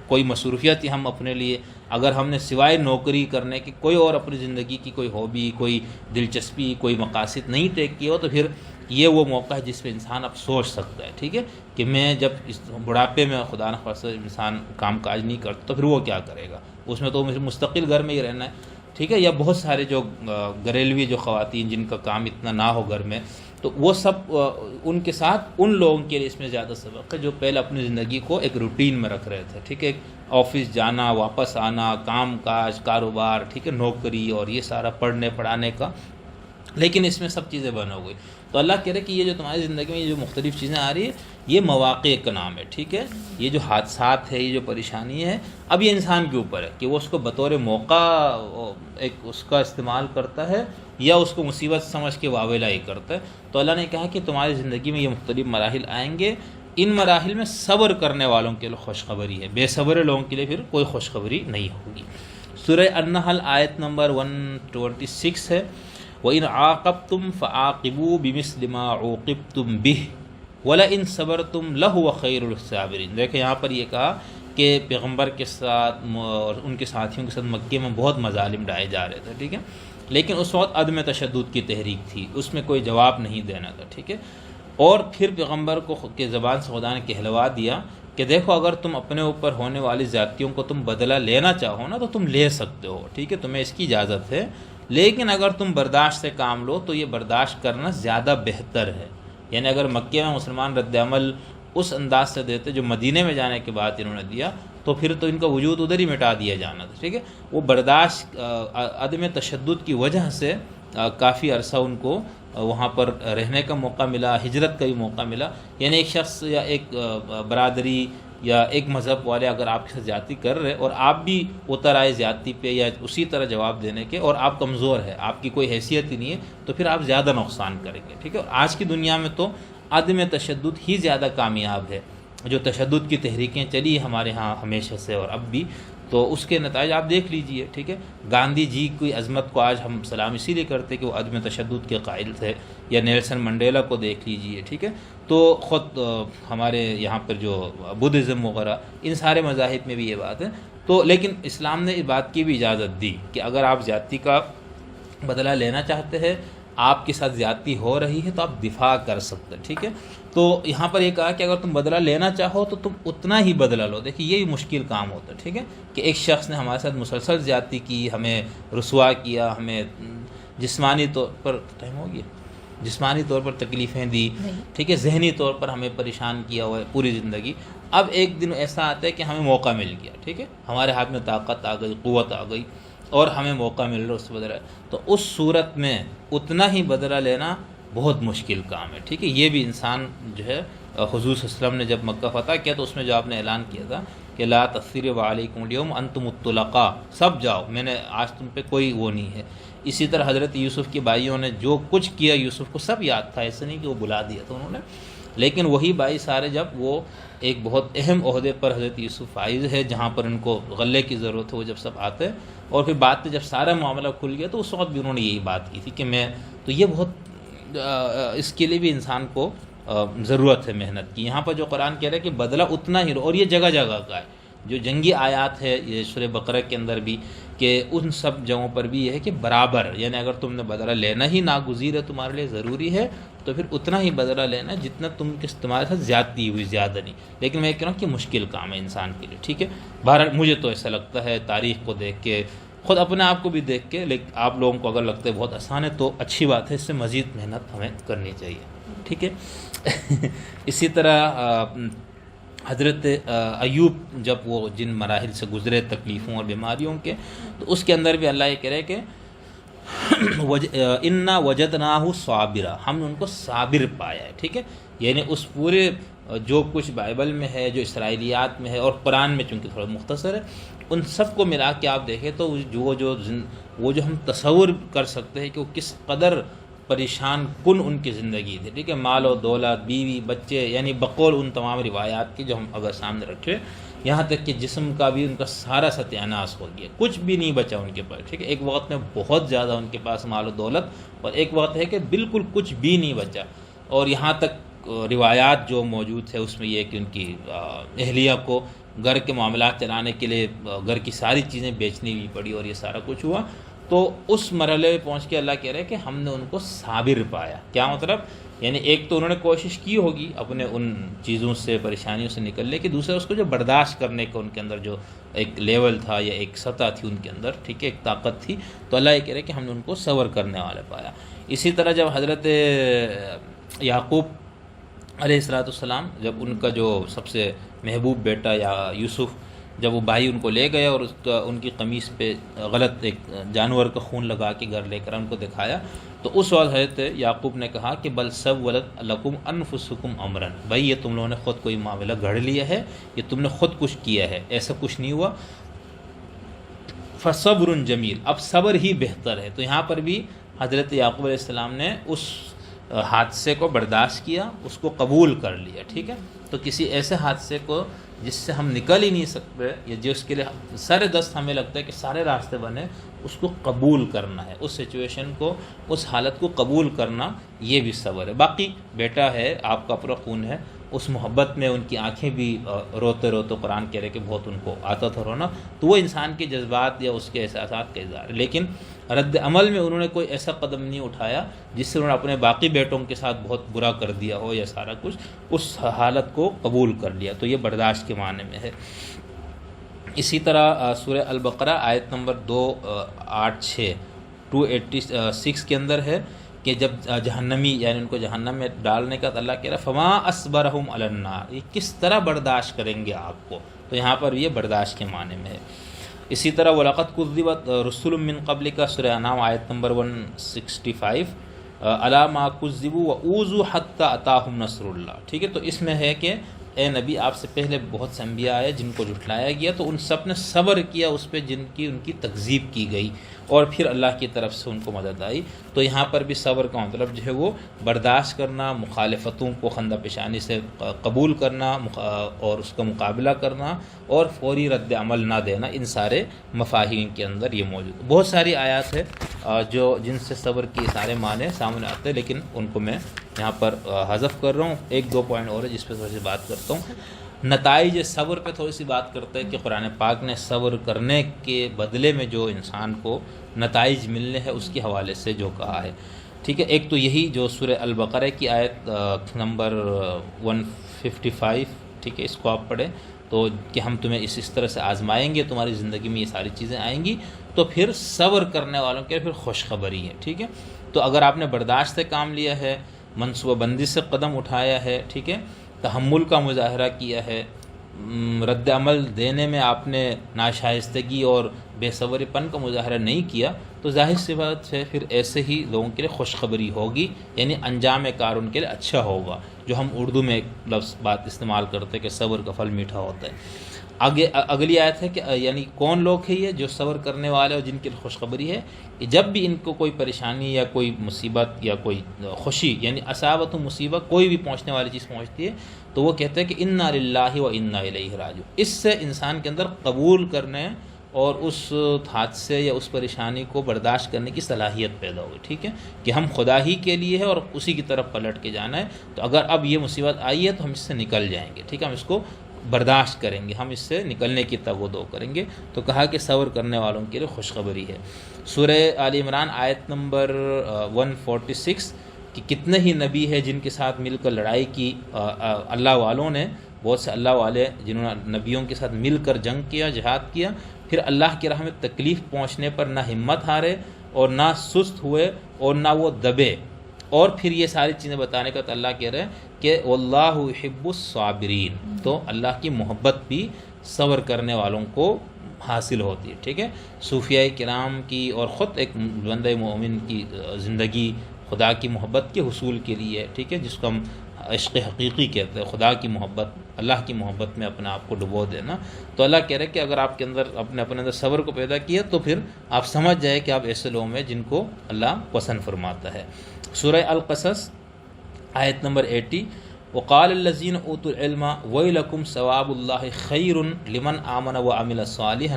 Speaker 1: کوئی مصروفیت ہم اپنے لیے، اگر ہم نے سوائے نوکری کرنے کی کوئی اور اپنی زندگی کی کوئی ہابی، کوئی دلچسپی، کوئی مقاصد نہیں طے کیا ہو، تو پھر یہ وہ موقع ہے جس پہ انسان اب سوچ سکتا ہے، ٹھیک ہے، کہ میں جب اس بڑھاپے میں خدا نخواستہ انسان کام کاج نہیں کرتا تو پھر وہ کیا کرے گا، اس میں تو مستقل گھر میں ہی رہنا ہے، ٹھیک ہے۔ یا بہت سارے جو گھریلوی جو خواتین جن کا کام اتنا نہ ہو گھر میں، تو وہ سب ان کے ساتھ ان لوگوں کے لیے اس میں زیادہ سبق ہے جو پہلے اپنی زندگی کو ایک روٹین میں رکھ رہے تھے، ٹھیک ہے، آفس جانا، واپس آنا، کام کاج، کاروبار، ٹھیک ہے، نوکری اور یہ سارا پڑھنے پڑھانے کا، لیکن اس میں سب چیزیں بند ہو گئی۔ تو اللہ کہہ رہے کہ یہ جو تمہاری زندگی میں یہ جو مختلف چیزیں آ رہی ہیں، یہ مواقع کا نام ہے، ٹھیک ہے، یہ جو حادثات ہے، یہ جو پریشانی ہے، اب یہ انسان کے اوپر ہے کہ وہ اس کو بطور موقع ایک اس کا استعمال کرتا ہے یا اس کو مصیبت سمجھ کے واویلا ہی کرتا ہے۔ تو اللہ نے کہا کہ تمہاری زندگی میں یہ مختلف مراحل آئیں گے، ان مراحل میں صبر کرنے والوں کے لیے خوشخبری ہے، بے صبر لوگوں کے لیے پھر کوئی خوشخبری نہیں ہوگی۔ سورہ النحل آیت نمبر 126 ہے، وَإِنْ عَاقَبْتُمْ فَعَاقِبُوا بِمِثْلِ مَا عُوقِبْتُمْ بِهِ وَلَئِنْ صَبَرْتُمْ لَهُوَ خَيْرُ لِلصَّابِرِينَ۔ دیکھیں یہاں پر یہ کہا کہ پیغمبر کے ساتھ اور ان کے ساتھیوں کے ساتھ مکے میں بہت مظالم ڈھائے جا رہے تھے، ٹھیک ہے، لیکن اس وقت عدم تشدد کی تحریک تھی، اس میں کوئی جواب نہیں دینا تھا، ٹھیک ہے۔ اور پھر پیغمبر کو کے زبان سے خدا نے کہلوا دیا کہ دیکھو اگر تم اپنے اوپر ہونے والی زیادتیوں کو تم بدلہ لینا چاہو نا تو تم لے سکتے ہو، ٹھیک ہے، تمہیں اس کی اجازت ہے، لیکن اگر تم برداشت سے کام لو تو یہ برداشت کرنا زیادہ بہتر ہے۔ یعنی اگر مکے میں مسلمان رد عمل اس انداز سے دیتے جو مدینے میں جانے کے بعد انہوں نے دیا تو پھر تو ان کا وجود ادھر ہی مٹا دیا جانا تھا، ٹھیک ہے۔ وہ برداشت عدم تشدد کی وجہ سے کافی عرصہ ان کو وہاں پر رہنے کا موقع ملا، ہجرت کا بھی موقع ملا۔ یعنی ایک شخص یا ایک برادری یا ایک مذہب والے اگر آپ کے ساتھ زیادتی کر رہے اور آپ بھی اتر آئے زیادتی پہ یا اسی طرح جواب دینے کے، اور آپ کمزور ہے، آپ کی کوئی حیثیت ہی نہیں ہے، تو پھر آپ زیادہ نقصان کریں گے، ٹھیک ہے۔ اور آج کی دنیا میں تو عدم تشدد ہی زیادہ کامیاب ہے، جو تشدد کی تحریکیں چلی ہمارے ہاں ہمیشہ سے اور اب بھی، تو اس کے نتائج آپ دیکھ لیجئے، ٹھیک ہے۔ گاندھی جی کی عظمت کو آج ہم سلام اسی لیے کرتے کہ وہ عدم تشدد کے قائل تھے، یا نیلسن منڈیلا کو دیکھ لیجئے، ٹھیک ہے۔ تو خود ہمارے یہاں پر جو بدھزم وغیرہ ان سارے مذاہب میں بھی یہ بات ہے، تو لیکن اسلام نے اس بات کی بھی اجازت دی کہ اگر آپ زیادتی کا بدلہ لینا چاہتے ہیں، آپ کے ساتھ زیادتی ہو رہی ہے تو آپ دفاع کر سکتے ہیں، ٹھیک ہے۔ تو یہاں پر یہ کہا کہ اگر تم بدلہ لینا چاہو تو تم اتنا ہی بدلہ لو۔ دیکھیے یہ بھی مشکل کام ہوتا ہے، ٹھیک ہے، کہ ایک شخص نے ہمارے ساتھ مسلسل زیادتی کی، ہمیں رسوا کیا، ہمیں جسمانی طور پر ٹائم ہو گیا، جسمانی طور پر تکلیفیں دی، ٹھیک ہے، ذہنی طور پر ہمیں پریشان کیا ہوا ہے پوری زندگی۔ اب ایک دن ایسا آتا ہے کہ ہمیں موقع مل گیا، ٹھیک ہے، ہمارے ہاتھ میں طاقت آ گئی، قوت آ گئی اور ہمیں موقع مل رہا اس بدلہ، تو اس صورت میں اتنا ہی بدلہ لینا بہت مشکل کام ہے، ٹھیک ہے۔ یہ بھی انسان جو ہے حضور صلی اللہ علیہ وسلم نے جب مکہ فتح کیا تو اس میں جو آپ نے اعلان کیا تھا کہ لا تثریب علیکم اليوم انتم الطلقاء، سب جاؤ، میں نے آج تم پہ کوئی وہ نہیں ہے۔ اسی طرح حضرت یوسف کے بھائیوں نے جو کچھ کیا یوسف کو سب یاد تھا، ایسے نہیں کہ وہ بلا دیا تھا انہوں نے، لیکن وہی بھائی سارے جب وہ ایک بہت اہم عہدے پر حضرت یوسف فائز ہے جہاں پر ان کو غلے کی ضرورت ہے، وہ جب سب آتے ہیں اور پھر بعد میں جب سارا معاملہ کھل گیا تو اس وقت بھی انہوں نے یہی بات کی تھی کہ میں تو یہ بہت اس کے لیے بھی انسان کو ضرورت ہے محنت کی۔ یہاں پر جو قرآن کہہ رہا ہے کہ بدلہ اتنا ہی اور یہ جگہ جگہ کا ہے، جو جنگی آیات ہے یہ سورہ بقرہ کے اندر بھی کہ ان سب جگہوں پر بھی یہ ہے کہ برابر، یعنی اگر تم نے بدلہ لینا ہی ناگزیر ہے، تمہارے لیے ضروری ہے، تو پھر اتنا ہی بدلہ لینا جتنا تمہارے ساتھ زیادتی ہوئی، زیادہ نہیں۔ لیکن میں یہ کہہ رہا ہوں کہ مشکل کام ہے انسان کے لیے، ٹھیک ہے۔ بہرحال مجھے تو ایسا لگتا ہے تاریخ کو دیکھ کے، خود اپنے آپ کو بھی دیکھ کے، لیکن آپ لوگوں کو اگر لگتا ہے بہت آسان ہے تو اچھی بات ہے، اس سے مزید محنت ہمیں کرنی چاہیے، ٹھیک ہے۔ اسی طرح حضرت ایوب جب وہ جن مراحل سے گزرے تکلیفوں اور بیماریوں کے، تو اس کے اندر بھی اللہ یہ کہہ رہے کہ انا وجدناہ صابرا، ہم نے ان کو صابر پایا ہے، ٹھیک ہے۔ یعنی اس پورے جو کچھ بائبل میں ہے، جو اسرائیلیات میں ہے اور قرآن میں چونکہ تھوڑا مختصر ہے، ان سب کو ملا کے آپ دیکھیں تو وہ جو ہم تصور کر سکتے ہیں کہ وہ کس قدر پریشان کن ان کی زندگی تھی، ٹھیک ہے۔ مال و دولت، بیوی، بچے، یعنی بقول ان تمام روایات کی جو ہم اگر سامنے رکھے، یہاں تک کہ جسم کا بھی ان کا سارا ستیاناس ہو گیا، کچھ بھی نہیں بچا ان کے پاس، ٹھیک ہے۔ ایک وقت میں بہت زیادہ ان کے پاس مال و دولت، اور ایک وقت ہے کہ بالکل کچھ بھی نہیں بچا، اور یہاں تک روایات جو موجود ہے اس میں یہ کہ ان کی اہلیہ کو گھر کے معاملات چلانے کے لیے گھر کی ساری چیزیں بیچنی بھی پڑی اور یہ سارا کچھ ہوا۔ تو اس مرحلے میں پہنچ کے اللہ کہہ رہے کہ ہم نے ان کو صابر پایا۔ کیا مطلب؟ یعنی ایک تو انہوں نے کوشش کی ہوگی اپنے ان چیزوں سے، پریشانیوں سے نکلنے کی، دوسرا اس کو جو برداشت کرنے کا ان کے اندر جو ایک لیول تھا یا ایک سطح تھی ان کے اندر، ٹھیک ہے، ایک طاقت تھی، تو اللہ یہ کہہ رہے کہ ہم نے ان کو صبر کرنے والے پایا۔ اسی طرح جب حضرت یعقوب علیہ السلام، جب ان کا جو سب سے محبوب بیٹا یا یوسف، جب وہ بھائی ان کو لے گئے اور ان کی قمیص پہ غلط ایک جانور کا خون لگا کے گھر لے کر ان کو دکھایا، تو اس وقت حضرت یعقوب نے کہا کہ بل سولت لکم انفسکم امرا، بھائی یہ تم لوگوں نے خود کوئی معاملہ گھڑ لیا ہے، یہ تم نے خود کچھ کیا ہے، ایسا کچھ نہیں ہوا۔ فصبر جمیل، اب صبر ہی بہتر ہے۔ تو یہاں پر بھی حضرت یعقوب علیہ السلام نے اس حادثے کو برداشت کیا، اس کو قبول کر لیا، ٹھیک ہے۔ تو کسی ایسے حادثے کو جس سے ہم نکل ہی نہیں سکتے یا جس کے لیے سارے دست ہمیں لگتا ہے کہ سارے راستے بنے، اس کو قبول کرنا ہے، اس سچویشن کو، اس حالت کو قبول کرنا، یہ بھی صبر ہے۔ باقی بیٹا ہے، آپ کا اپنا خون ہے، اس محبت میں ان کی آنکھیں بھی روتے روتے، قرآن کہہ رہے کہ بہت ان کو آتا تھا رونا، تو وہ انسان کے جذبات یا اس کے احساسات کا اظہار ہے۔ لیکن رد عمل میں انہوں نے کوئی ایسا قدم نہیں اٹھایا جس سے انہوں نے اپنے باقی بیٹوں کے ساتھ بہت برا کر دیا ہو یا سارا کچھ، اس حالت کو قبول کر لیا، تو یہ برداشت کے معنی میں ہے۔ اسی طرح سورہ البقرہ آیت نمبر 286 کے اندر ہے کہ جب جہنمی، یعنی ان کو جہنم میں ڈالنے کا، تو اللہ کہہ رہا فما اصبرہم علی النار، یہ کس طرح برداشت کریں گے آگ کو، تو یہاں پر یہ برداشت کے معنی میں ہے۔ اسی طرح وَلَقَدْ كُذِّبَتْ رُسُلٌ مِّن قَبْلِكَ سورہ انعام آیت نمبر 165 عَلَىٰ مَا كُذِّبُوا وَأُوذُوا حَتَّىٰ أَتَاهُمْ نَصْرُ اللَّهِ، ٹھیک ہے۔ تو اس میں ہے کہ اے نبی، آپ سے پہلے بہت سے انبیاء آئے جن کو جھٹلایا گیا، تو ان سب نے صبر کیا اس پہ جن کی ان کی تکذیب کی گئی، اور پھر اللہ کی طرف سے ان کو مدد آئی۔ تو یہاں پر بھی صبر کا مطلب جو ہے وہ برداشت کرنا، مخالفتوں کو خندہ پیشانی سے قبول کرنا اور اس کا مقابلہ کرنا، اور فوری رد عمل نہ دینا، ان سارے مفاہیم کے اندر یہ موجود۔ بہت ساری آیات ہے جو جن سے صبر کی سارے معنی سامنے آتے ہیں، لیکن ان کو میں یہاں پر حذف کر رہا ہوں۔ ایک دو پوائنٹ اور ہے جس پہ تھوڑی سی بات کرتا ہوں۔ نتائج صبر پہ تھوڑی سی بات کرتے ہیں کہ قرآن پاک نے صبر کرنے کے بدلے میں جو انسان کو نتائج ملنے ہیں اس کے حوالے سے جو کہا ہے، ٹھیک ہے۔ ایک تو یہی جو سورہ البقرہ کی آیت نمبر 155، ٹھیک ہے، اس کو آپ پڑھیں تو کہ ہم تمہیں اس طرح سے آزمائیں گے، تمہاری زندگی میں یہ ساری چیزیں آئیں گی، تو پھر صبر کرنے والوں کے پھر خوشخبری ہے، ٹھیک ہے۔ تو اگر آپ نے برداشت سے کام لیا ہے، منصوبہ بندی سے قدم اٹھایا ہے، ٹھیک ہے، تحمل کا مظاہرہ کیا ہے، رد عمل دینے میں آپ نے ناشائستگی اور بے صبری پن کا مظاہرہ نہیں کیا، تو ظاہر سی بات ہے پھر ایسے ہی لوگوں کے لیے خوشخبری ہوگی، یعنی انجام کار ان کے لیے اچھا ہوگا، جو ہم اردو میں ایک لفظ بات استعمال کرتے ہیں کہ صبر کا پھل میٹھا ہوتا ہے۔ آگے اگلی آیت ہے کہ یعنی کون لوگ ہیں یہ جو صبر کرنے والے اور جن کی خوشخبری ہے کہ جب بھی ان کو کوئی پریشانی یا کوئی مصیبت یا کوئی خوشی، یعنی اصابت و مصیبت کوئی بھی پہنچنے والی چیز پہنچتی ہے، تو وہ کہتے ہیں کہ انا للہ و انا الیہ راجعون۔ اس سے انسان کے اندر قبول کرنے اور اس حادثے یا اس پریشانی کو برداشت کرنے کی صلاحیت پیدا ہوئی، ٹھیک ہے، کہ ہم خدا ہی کے لیے ہے اور اسی کی طرف پلٹ کے جانا ہے، تو اگر اب یہ مصیبت آئی ہے تو ہم اس سے نکل جائیں گے، ٹھیک ہے، ہم اس کو برداشت کریں گے، ہم اس سے نکلنے کی تگ و دو کریں گے۔ تو کہا کہ صبر کرنے والوں کے لیے خوشخبری ہے۔ سورہ آل عمران آیت نمبر 146 کہ کتنے ہی نبی ہیں جن کے ساتھ مل کر لڑائی کی اللہ والوں نے، بہت سے اللہ والے جنہوں نے نبیوں کے ساتھ مل کر جنگ کیا، جہاد کیا، پھر اللہ کی راہ میں تکلیف پہنچنے پر نہ ہمت ہارے اور نہ سست ہوئے اور نہ وہ دبے، اور پھر یہ ساری چیزیں بتانے کا تو اللہ کہہ رہے ہیں کہ واللہ یحب الصابرین، تو اللہ کی محبت بھی صبر کرنے والوں کو حاصل ہوتی ہے، ٹھیک ہے۔ صوفیاء کرام کی اور خود ایک بندہ مومن کی زندگی خدا کی محبت کے حصول کے لیے، ٹھیک ہے، جس کو ہم عشق حقیقی کہتے ہیں، خدا کی محبت، اللہ کی محبت میں اپنے آپ کو ڈبو دینا۔ تو اللہ کہہ رہے کہ اگر آپ کے اندر اپنے اندر صبر کو پیدا کیا تو پھر آپ سمجھ جائے کہ آپ ایسے لوگوں میں جن کو اللہ پسند فرماتا ہے۔ سورہ القصص آیت نمبر 80 وقال الذین اوتوا العلم ویلکم ثواب اللہ خیر لمن آمن وعمل صالحا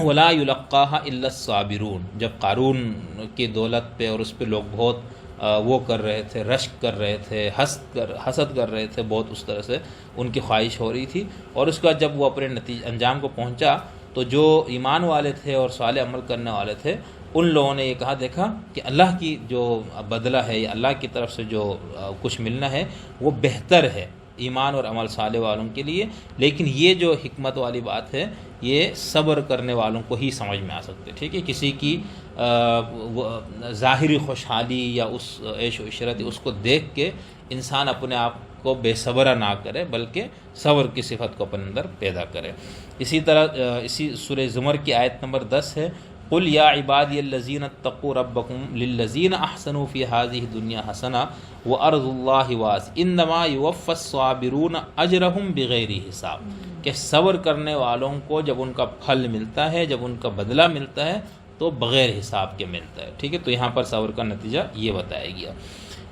Speaker 1: ولا یلقاها الا الصابرون۔ جب قارون کی دولت پہ اور اس پہ لوگ بہت وہ کر رہے تھے، رشک کر رہے تھے، حسد کر رہے تھے، بہت اس طرح سے ان کی خواہش ہو رہی تھی، اور اس کے بعد جب وہ اپنے انجام کو پہنچا تو جو ایمان والے تھے اور صالح عمل کرنے والے تھے ان لوگوں نے یہ کہا، دیکھا کہ اللہ کی جو بدلہ ہے یا اللہ کی طرف سے جو کچھ ملنا ہے وہ بہتر ہے ایمان اور عمل صالح والوں کے لیے، لیکن یہ جو حکمت والی بات ہے یہ صبر کرنے والوں کو ہی سمجھ میں آ سکتے، ٹھیک ہے۔ کسی کی ظاہری خوشحالی یا اس عیش و عشرت اس کو دیکھ کے انسان اپنے آپ کو بے صبرہ نہ کرے، بلکہ صبر کی صفت کو اپنے اندر پیدا کرے۔ اسی طرح اسی سورہ زمر کی آیت نمبر 10 ہے قل یا عبادی الذین اتقوا ربکم للذین احسنوا فی هذه الدنیا حسنہ وارض اللہ واسع انما یوفی الصابرون اجرہم بغیر حساب، کہ صبر کرنے والوں کو جب ان کا پھل ملتا ہے، جب ان کا بدلہ ملتا ہے تو بغیر حساب کے ملتا ہے، ٹھیک ہے۔ تو یہاں پر صبر کا نتیجہ یہ بتایا گیا۔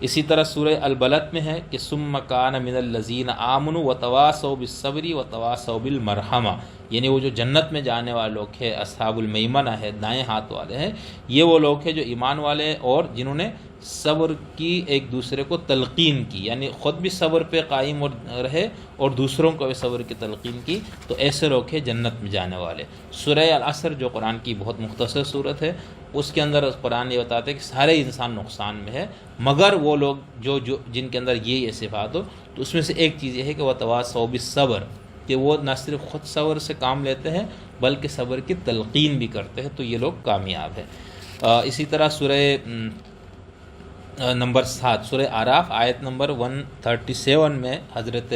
Speaker 1: اسی طرح سورہ البلد میں ہے کہ ثم کان من الذین آمنوا وتواصوا بالصبر وتواصوا بالمرحمہ، یعنی وہ جو جنت میں جانے والے لوگ ہیں، اصحاب المیمنہ ہے، دائیں ہاتھ والے ہیں، یہ وہ لوگ ہیں جو ایمان والے اور جنہوں نے صبر کی ایک دوسرے کو تلقین کی، یعنی خود بھی صبر پہ قائم رہے اور دوسروں کو بھی صبر کی تلقین کی، تو ایسے لوگ ہیں جنت میں جانے والے۔ سورہ العصر جو قرآن کی بہت مختصر صورت ہے، اس کے اندر قرآن یہ بتاتے ہیں کہ سارے انسان نقصان میں ہے مگر وہ لوگ جو جن کے اندر یہ صفات ہو، تو اس میں سے ایک چیز یہ ہے کہ وہ تواصوا بالصبر، کہ وہ نہ صرف خود صبر سے کام لیتے ہیں بلکہ صبر کی تلقین بھی کرتے ہیں، تو یہ لوگ کامیاب ہیں۔ اسی طرح سورہ نمبر 7 سورہ اعراف آیت نمبر 137 میں حضرت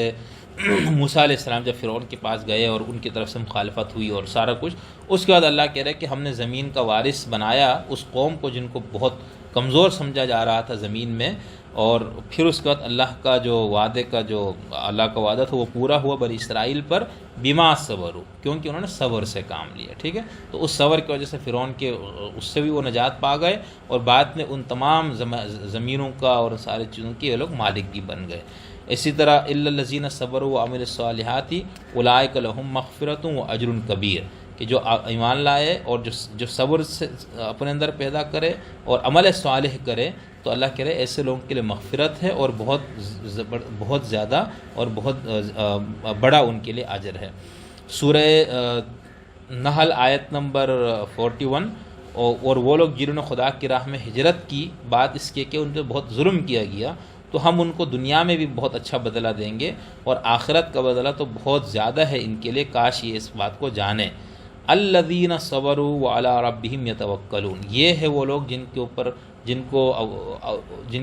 Speaker 1: موسیٰ علیہ السلام جب فرعون کے پاس گئے اور ان کی طرف سے مخالفت ہوئی اور سارا کچھ، اس کے بعد اللہ کہہ رہے کہ ہم نے زمین کا وارث بنایا اس قوم کو جن کو بہت کمزور سمجھا جا رہا تھا زمین میں، اور پھر اس کے بعد اللہ کا جو وعدے کا جو اللہ کا وعدہ تھا وہ پورا ہوا بنی اسرائیل پر بما صبروا، کیونکہ انہوں نے صبر سے کام لیا، ٹھیک ہے۔ تو اس صبر کی وجہ سے فرعون کے اس سے بھی وہ نجات پا گئے، اور بعد میں ان تمام زمینوں کا اور ساری چیزوں کی یہ لوگ مالک بھی بن گئے۔ اسی طرح الا الذین صبروا وعملوا الصالحات اولئک لهم مغفرۃ واجر کبیر، کہ جو ایمان لائے اور جو صبر سے اپنے اندر پیدا کرے اور عمل صالح کرے، تو اللہ کہہ رہے ایسے لوگوں کے لیے مغفرت ہے اور بہت زیادہ اور بہت بڑا ان کے لیے اجر ہے۔ سورہ نحل آیت نمبر 41 اور وہ لوگ جنہوں نے خدا کی راہ میں ہجرت کی، بات اس کے کہ ان پہ بہت ظلم کیا گیا، تو ہم ان کو دنیا میں بھی بہت اچھا بدلہ دیں گے اور آخرت کا بدلہ تو بہت زیادہ ہے ان کے لیے، کاش یہ اس بات کو جانیں۔ الذین صبروا وعلی ربہم یتوکلون، یہ ہے وہ لوگ جن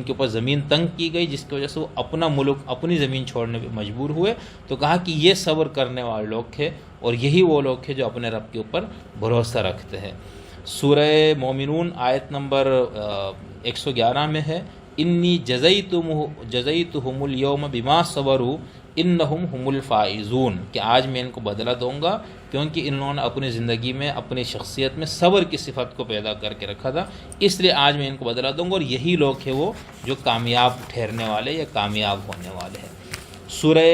Speaker 1: کے اوپر زمین تنگ کی گئی، جس کی وجہ سے وہ اپنا ملک اپنی زمین چھوڑنے پہ مجبور ہوئے، تو کہا کہ یہ صبر کرنے والے لوگ تھے اور یہی وہ لوگ تھے جو اپنے رب کے اوپر بھروسہ رکھتے ہیں۔ سورہ مومنون آیت نمبر 111 میں ہے، انی جزیتہم الیوم بما صبروا انہم ہم الفائزون، کہ آج میں ان کو بدلہ دوں گا کیونکہ انہوں نے اپنی زندگی میں اپنی شخصیت میں صبر کی صفت کو پیدا کر کے رکھا تھا، اس لیے آج میں ان کو بدلہ دوں گا، اور یہی لوگ ہیں وہ جو کامیاب ٹھہرنے والے یا کامیاب ہونے والے ہیں۔ سورہ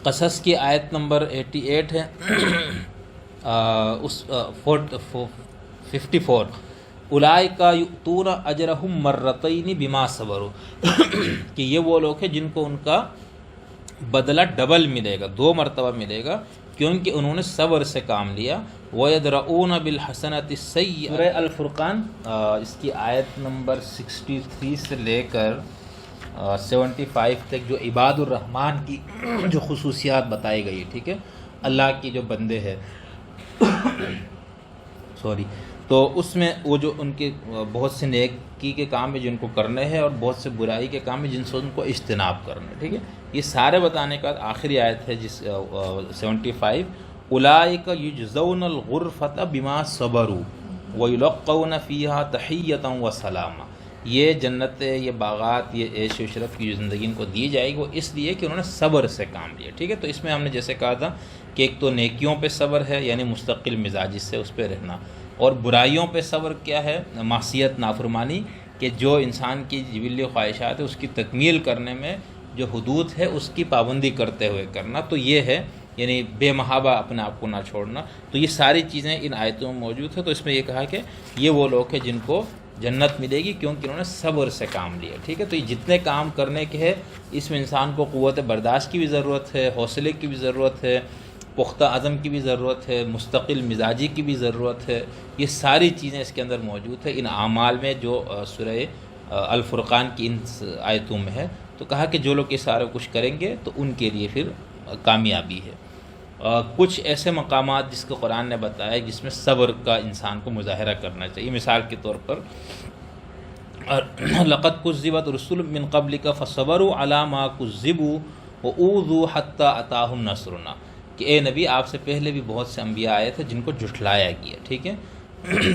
Speaker 1: قصص کی آیت نمبر 88 ہے، اس 54، اولئک یؤتون اجرہم مرتین بما صبروا، کہ یہ وہ لوگ ہیں جن کو ان کا بدلہ ڈبل ملے گا، 2 مرتبہ ملے گا، کیونکہ انہوں نے صبر سے کام لیا۔ وَيَدْرَؤُونَ بِالْحَسَنَةِ السَّيِّئَةَ، سورہ الفرقان اس کی آیت نمبر 63 سے لے کر 75 تک جو عباد الرحمن کی جو خصوصیات بتائی گئی، ٹھیک ہے، اللہ کی جو بندے ہیں تو اس میں وہ جو ان کے بہت سے نیکی کے کام ہیں جن کو کرنے ہیں، اور بہت سے برائی کے کام ہیں جن سے ان کو اجتناب کرنے، ٹھیک ہے، یہ سارے بتانے کا آخری آیت ہے جس 75، اولئک یجزون الغرفۃ بما صبروا ویلقون فیہا تحیۃ وسلاما، یہ جنتیں، یہ باغات، یہ عیش و عشرت کی جو زندگی ان کو دی جائے گی وہ اس لیے کہ انہوں نے صبر سے کام لیا، ٹھیک ہے۔ تو اس میں ہم نے جیسے کہا تھا کہ ایک تو نیکیوں پہ صبر ہے، یعنی مستقل مزاجی سے اس پہ رہنا، اور برائیوں پہ صبر کیا ہے، معصیت، نافرمانی، کہ جو انسان کی جبلی خواہشات ہے اس کی تکمیل کرنے میں جو حدود ہے اس کی پابندی کرتے ہوئے کرنا، تو یہ ہے، یعنی بے محابہ اپنے آپ کو نہ چھوڑنا۔ تو یہ ساری چیزیں ان آیتوں میں موجود ہیں۔ تو اس میں یہ کہا کہ یہ وہ لوگ ہیں جن کو جنت ملے گی کیونکہ انہوں نے صبر سے کام لیا، ٹھیک ہے۔ تو یہ جتنے کام کرنے کے ہیں اس میں انسان کو قوت برداشت کی بھی ضرورت ہے، حوصلے کی بھی ضرورت ہے، پختہ عزم کی بھی ضرورت ہے، مستقل مزاجی کی بھی ضرورت ہے، یہ ساری چیزیں اس کے اندر موجود ہے ان اعمال میں جو سورہ الفرقان کی ان آیتوں میں ہے۔ تو کہا کہ جو لوگ یہ سارا کچھ کریں گے تو ان کے لیے پھر کامیابی ہے۔ کچھ ایسے مقامات جس کو قرآن نے بتایا جس میں صبر کا انسان کو مظاہرہ کرنا چاہیے، مثال کے طور پر لَقَدْ كُذِّبَتْ رُسُلٌ مِّن قَبْلِكَ فَصَبَرُوا عَلَىٰ مَا كُذِّبُوا وَأُوذُوا حَتَّىٰ أَتَاهُمْ نَصْرُنَا، کہ اے نبی آپ سے پہلے بھی بہت سے انبیاء آئے تھے جن کو جھٹلایا گیا، ٹھیک ہے،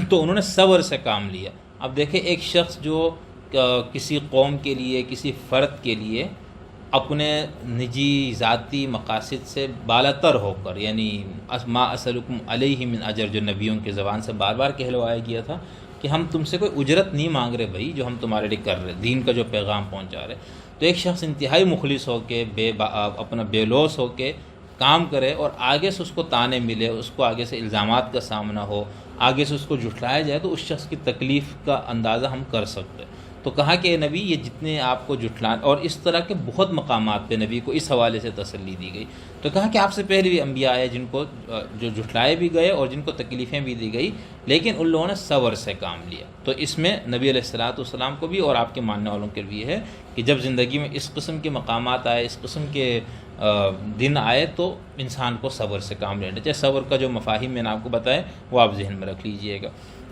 Speaker 1: تو انہوں نے صبر سے کام لیا۔ اب دیکھیں ایک شخص جو کسی قوم کے لیے، کسی فرد کے لیے اپنے نجی ذاتی مقاصد سے بالاتر ہو کر، یعنی ما اسألکم علیہ من اجر، جو نبیوں کی زبان سے بار بار کہلوایا گیا تھا کہ ہم تم سے کوئی اجرت نہیں مانگ رہے بھائی، جو ہم تمہارے لیے کر رہے، دین کا جو پیغام پہنچا رہے، تو ایک شخص انتہائی مخلص ہو کے اپنا بے لوث ہو کے کام کرے اور آگے سے اس کو تانے ملے، اس کو آگے سے الزامات کا سامنا ہو، آگے سے اس کو جھٹلایا جائے، تو اس شخص کی تکلیف کا اندازہ ہم کر سکتے ہیں۔ تو کہا کہ اے نبی یہ جتنے آپ کو جھٹلان، اور اس طرح کے بہت مقامات پہ نبی کو اس حوالے سے تسلی دی گئی، تو کہا کہ آپ سے پہلے بھی انبیاء آئے جن کو جو جھٹلائے بھی گئے اور جن کو تکلیفیں بھی دی گئی، لیکن ان لوگوں نے صبر سے کام لیا۔ تو اس میں نبی علیہ السلام کو بھی اور آپ کے ماننے والوں کے بھی ہے کہ جب زندگی میں اس قسم کے مقامات آئے، اس قسم کے دن آئے، تو انسان کو صبر سے کام لینا چاہیے۔ صبر کا جو مفاہیم میں نے آپ کو بتائے وہ آپ ذہن میں رکھ لیجئے گا۔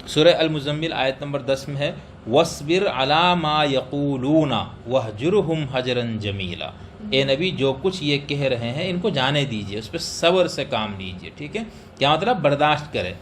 Speaker 1: سورہ المزمل آیت نمبر 10 میں ہے وَاصْبِرْ عَلَىٰ مَا يَقُولُونَ وَاهْجُرْهُمْ هَجْرًا جَمِيلًا، اے نبی جو کچھ یہ کہہ رہے ہیں ان کو جانے دیجئے، اس پہ صبر سے کام لیجئے، ٹھیک ہے، کیا مطلب برداشت کرے۔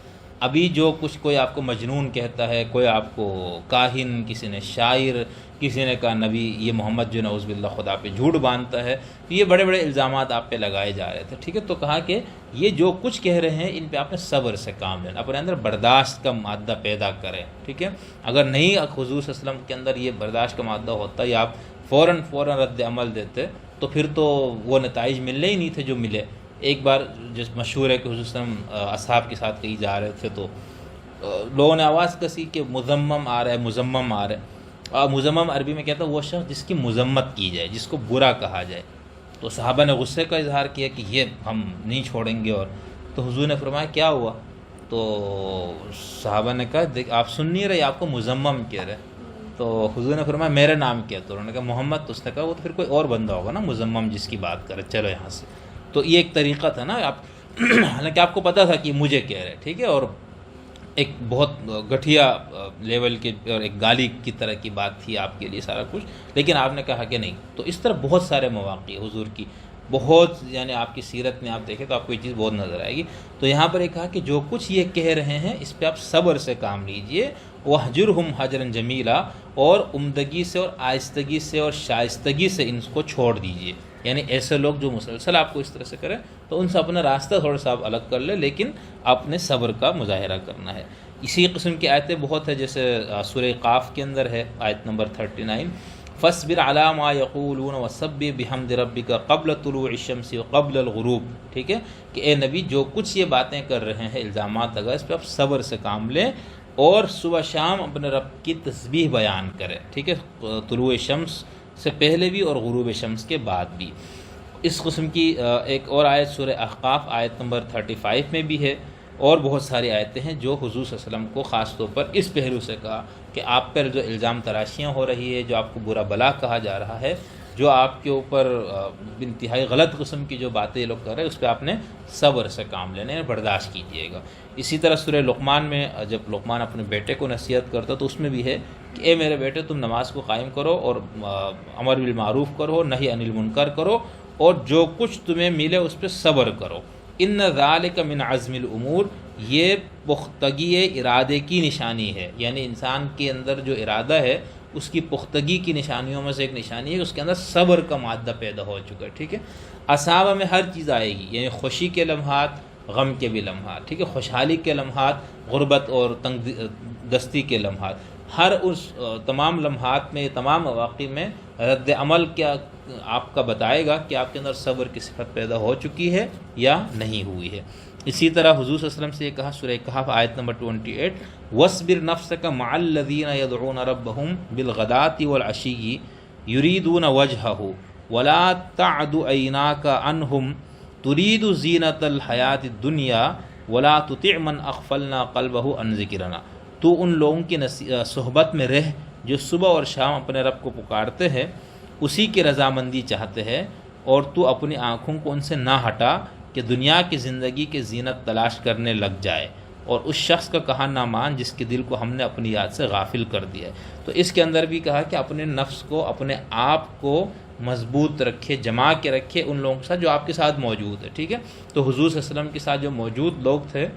Speaker 1: ابھی جو کچھ کوئی آپ کو مجنون کہتا ہے، کوئی آپ کو کاہن، کسی نے شاعر، کسی نے کہا نبی یہ محمد جو نعوذ باللہ خدا پہ جھوٹ باندھتا ہے، تو یہ بڑے بڑے الزامات آپ پہ لگائے جا رہے تھے، ٹھیک ہے۔ تو کہا کہ یہ جو کچھ کہہ رہے ہیں ان پہ آپ نے صبر سے کام لینا، اپنے اندر برداشت کا مادہ پیدا کریں، ٹھیک ہے۔ اگر نہیں حضور صلی اللہ علیہ وسلم کے اندر یہ برداشت کا مادہ ہوتا یا آپ فوراً رد عمل دیتے تو پھر تو وہ نتائج ملنے ہی نہیں تھے جو ملے۔ ایک بار جس مشہور ہے کہ حضور صلی اللہ علیہ وسلم اصحاب کے ساتھ کہیں جا رہے تھے تو لوگوں نے آواز کسی کہ مذمم آ رہا ہے، مذمم آ رہا ہے۔ مذمم عربی میں کہتا ہے وہ شخص جس کی مذمت کی جائے، جس کو برا کہا جائے۔ تو صحابہ نے غصے کا اظہار کیا کہ یہ ہم نہیں چھوڑیں گے، اور تو حضور نے فرمایا کیا ہوا؟ تو صحابہ نے کہا دیکھ آپ سن نہیں رہے، آپ کو مذمم کہہ رہے۔ تو حضور نے فرمایا میرا نام کیا؟ تو انہوں نے کہا محمد۔ تو اس نے کہا وہ تو پھر کوئی اور بندہ ہوگا نا مذمم جس کی بات کرے، چلو یہاں سے۔ تو یہ ایک طریقہ تھا نا، آپ حالانکہ آپ کو پتہ تھا کہ مجھے کہہ رہے، ٹھیک ہے، اور ایک بہت گٹھیا لیول کے اور ایک گالی کی طرح کی بات تھی آپ کے لیے سارا کچھ، لیکن آپ نے کہا کہ نہیں۔ تو اس طرح بہت سارے مواقع حضور کی بہت یعنی آپ کی سیرت میں آپ دیکھیں تو آپ کو یہ چیز بہت نظر آئے گی۔ تو یہاں پر ایک کہا کہ جو کچھ یہ کہہ رہے ہیں اس پہ آپ صبر سے کام لیجئے، وَاحْجُرْهُمْ حَجْرًا جَمِيلًا، اور عمدگی سے اور آہستگی سے اور شائستگی سے ان کو چھوڑ دیجئے۔ یعنی ایسے لوگ جو مسلسل آپ کو اس طرح سے کریں تو ان سے اپنا راستہ تھوڑا سا آپ الگ کر لیں، لیکن آپ نے صبر کا مظاہرہ کرنا ہے۔ اسی قسم کی آیتیں بہت ہے، جیسے سورہ قاف کے اندر ہے آیت نمبر 39، فَاصْبِرْ عَلَىٰ مَا يَقُولُونَ وَسَبِّحْ بِحَمْدِ رَبِّكَ قَبْلَ طُلُوعِ الشَّمْسِ وَقَبْلَ الْغُرُوبِ، ٹھیک ہے کہ اے نبی جو کچھ یہ باتیں کر رہے ہیں الزامات، اگر اس پہ آپ صبر سے کام لیں اور صبح شام اپنے رب کی تسبیح بیان کریں، ٹھیک ہے، طلوع شمس سے پہلے بھی اور غروب شمس کے بعد بھی۔ اس قسم کی ایک اور آیت سورہ احقاف آیت نمبر 35 میں بھی ہے، اور بہت ساری آیتیں ہیں جو حضور صلی اللہ علیہ وسلم کو خاص طور پر اس پہلو سے کہا کہ آپ پر جو الزام تراشیاں ہو رہی ہے، جو آپ کو برا بلا کہا جا رہا ہے، جو آپ کے اوپر انتہائی غلط قسم کی جو باتیں لوگ کر رہے ہیں، اس پہ آپ نے صبر سے کام لینے برداشت کیجیے گا۔ اسی طرح سورہ لقمان میں جب لقمان اپنے بیٹے کو نصیحت کرتا تو اس میں بھی ہے کہ اے میرے بیٹے تم نماز کو قائم کرو اور امر بالمعروف کرو، نہی عن المنکر کرو، اور جو کچھ تمہیں ملے اس پہ صبر کرو۔ ان ذالک من عزم الامور، یہ پختگی ارادے کی نشانی ہے، یعنی انسان کے اندر جو ارادہ ہے اس کی پختگی کی نشانیوں میں سے ایک نشانی ہے، اس کے اندر صبر کا مادہ پیدا ہو چکا ہے، ٹھیک ہے۔ اصابہ میں ہر چیز آئے گی، یعنی خوشی کے لمحات، غم کے بھی لمحات، ٹھیک ہے، خوشحالی کے لمحات، غربت اور تنگ دستی کے لمحات، ہر اس تمام لمحات میں، تمام مواقع میں رد عمل کیا آپ کا بتائے گا کہ آپ کے اندر صبر کی صفت پیدا ہو چکی ہے یا نہیں ہوئی ہے۔ اسی طرح حضور صلی اللہ علیہ وسلم سے یہ کہا سورہ کہف آیت نمبر 28، وَاصْبِرْ نَفْسَكَ مَعَ الَّذِينَ يَدْعُونَ رَبَّهُمْ بِالْغَدَاةِ وَالْعَشِيِّ يُرِيدُونَ وَجْهَهُ وَلَا تَعْدُ عَيْنَاكَ عَنْهُمْ تُرِيدُ زِينَةَ الْحَيَاةِ الدُّنْيَا وَلَا تُطِعْ مَنْ أَغْفَلْنَا قَلْبَهُ عَنْ ذِكْرِنَا، تو ان لوگوں کی صحبت میں رہ جو صبح اور شام اپنے رب کو پکارتے ہیں، اسی کی رضامندی چاہتے ہیں، اور تو اپنی آنکھوں کو ان سے نہ ہٹا کہ دنیا کی زندگی کے زینت تلاش کرنے لگ جائے، اور اس شخص کا کہا نہ مان جس کے دل کو ہم نے اپنی یاد سے غافل کر دیا ہے۔ تو اس کے اندر بھی کہا کہ اپنے نفس کو، اپنے آپ کو مضبوط رکھے، جما کے رکھے ان لوگوں کے ساتھ جو آپ کے ساتھ موجود ہے، ٹھیک ہے۔ تو حضور صلی اللہ علیہ وسلم کے ساتھ جو موجود لوگ تھے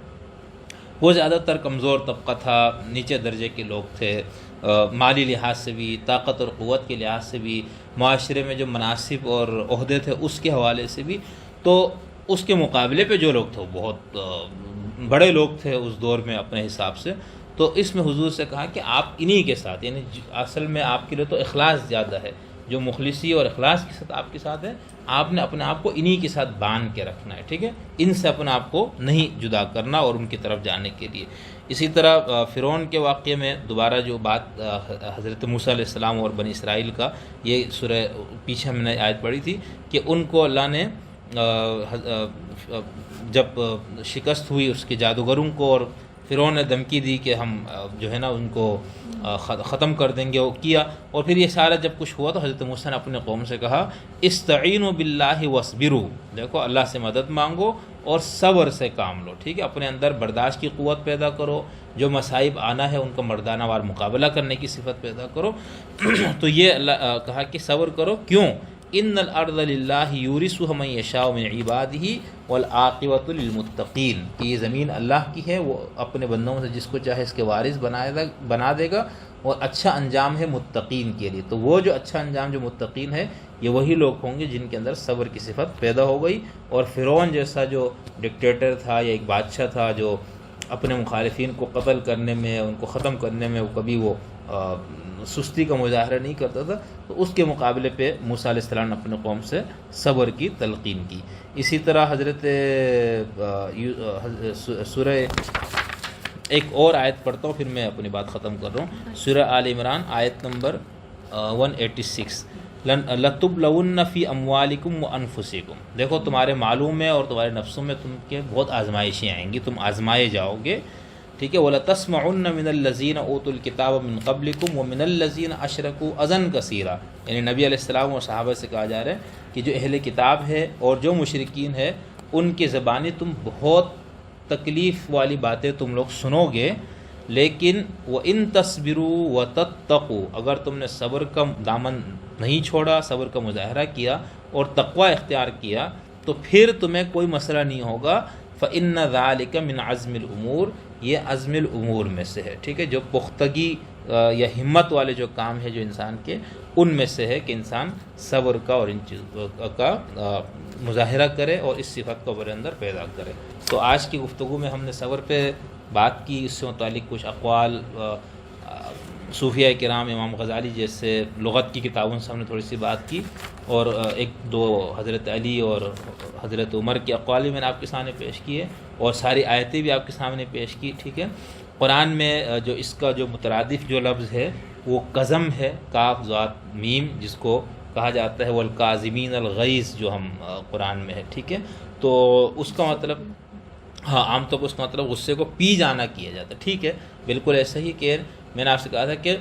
Speaker 1: وہ زیادہ تر کمزور طبقہ تھا، نیچے درجے کے لوگ تھے، مالی لحاظ سے بھی، طاقت اور قوت کے لحاظ سے بھی، معاشرے میں جو مناصب اور عہدے تھے اس کے حوالے سے بھی۔ تو اس کے مقابلے پہ جو لوگ تھے وہ بہت بڑے لوگ تھے اس دور میں اپنے حساب سے۔ تو اس میں حضور سے کہا کہ آپ انہی کے ساتھ، یعنی اصل میں آپ کے لیے تو اخلاص زیادہ ہے، جو مخلصی اور اخلاص کے ساتھ آپ کے ساتھ ہے، آپ نے اپنے آپ کو انہی کے ساتھ باندھ کے رکھنا ہے، ٹھیک ہے، ان سے اپنے آپ کو نہیں جدا کرنا اور ان کی طرف جانے کے لیے۔ اسی طرح فرعون کے واقعے میں دوبارہ جو بات حضرت موسیٰ علیہ السلام اور بنی اسرائیل کا، یہ سورہ پیچھے ہم نے آیت پڑھی تھی کہ ان کو اللہ نے جب شکست ہوئی اس کے جادوگروں کو اور فرعون نے دھمکی دی کہ ہم جو ہے نا ان کو ختم کر دیں گے، وہ کیا، اور پھر یہ سارا جب کچھ ہوا تو حضرت موسیٰ نے اپنے قوم سے کہا استعینوا باللہ واصبروا، دیکھو اللہ سے مدد مانگو اور صبر سے کام لو، ٹھیک ہے، اپنے اندر برداشت کی قوت پیدا کرو، جو مصائب آنا ہے ان کا مردانہ وار مقابلہ کرنے کی صفت پیدا کرو۔ تو یہ اللہ کہا کہ صبر کرو، کیوں؟ ان الارض للہ یورثها من یشاء من عبادہ والعاقبۃ للمتقین، کہ یہ زمین اللہ کی ہے، وہ اپنے بندوں سے جس کو چاہے اس کے وارث بنا دے گا، اور اچھا انجام ہے متقین کے لیے۔ تو وہ جو اچھا انجام جو متقین ہے یہ وہی لوگ ہوں گے جن کے اندر صبر کی صفت پیدا ہو گئی۔ اور فرعون جیسا جو ڈکٹیٹر تھا یا ایک بادشاہ تھا جو اپنے مخالفین کو قتل کرنے میں، ان کو ختم کرنے میں کبھی وہ سستی کا مظاہرہ نہیں کرتا تھا، تو اس کے مقابلے پہ موسیٰ علیہ السلام نے اپنے قوم سے صبر کی تلقین کی۔ اسی طرح حضرت سورہ ایک اور آیت پڑھتا ہوں پھر میں اپنی بات ختم کر رہا ہوں، سورہ آل عمران آیت نمبر 186، لَتُبْلَوُنَّ فِي أَمْوَالِكُمْ وَأَنفُسِكُمْ، دیکھو تمہارے مالوں میں اور تمہارے نفسوں میں تم کے بہت آزمائشیں آئیں گی، تم آزمائے جاؤ گے، ٹھیک ہے۔ وَلَتَسْمَعُنَّ مِنَ الَّذِينَ أُوتُوا الْكِتَابَ مِنْ قَبْلِكُمْ وَمِنَ الَّذِينَ أَشْرَكُوا أَذًى كَثِيرًا، یعنی نبی علیہ السلام اور صحابہ سے کہا جا رہا ہے کہ جو اہل کتاب ہے اور جو مشرکین ہے ان کی زبانی تم بہت تکلیف والی باتیں تم لوگ سنو گے، لیکن وَإِن تَصْبِرُوا وَتَتَّقُوا، اگر تم نے صبر کا دامن نہیں چھوڑا، صبر کا مظاہرہ کیا اور تقوی اختیار کیا، تو پھر تمہیں کوئی مسئلہ نہیں ہوگا۔ فإن ذلک من عزم الامور، یہ عزم الامور میں سے ہے، ٹھیک ہے، جو پختگی یا ہمت والے جو کام ہے جو انسان کے، ان میں سے ہے کہ انسان صبر کا اور ان چیزوں کا مظاہرہ کرے اور اس صفت کو اپنے اندر پیدا کرے۔ تو آج کی گفتگو میں ہم نے صبر پہ بات کی، اس سے متعلق کچھ اقوال صوفیہ کرام، امام غزالی جیسے لغت کی کتابوں سے ہم نے تھوڑی سی بات کی، اور ایک دو حضرت علی اور حضرت عمر کے اقوال بھی میں نے آپ کے سامنے پیش کیے، اور ساری آیتیں بھی آپ کے سامنے پیش کی، ٹھیک ہے۔ قرآن میں جو اس کا جو مترادف جو لفظ ہے وہ قزم ہے، کاف ذات میم، جس کو کہا جاتا ہے والکاظمین الغیظ، جو ہم قرآن میں ہے، ٹھیک ہے۔ تو اس کا مطلب عام طور پر اس کا مطلب غصے کو پی جانا کیا جاتا ہے، ٹھیک ہے، بالکل ایسا ہی کہ میں نے آپ سے کہا تھا کہ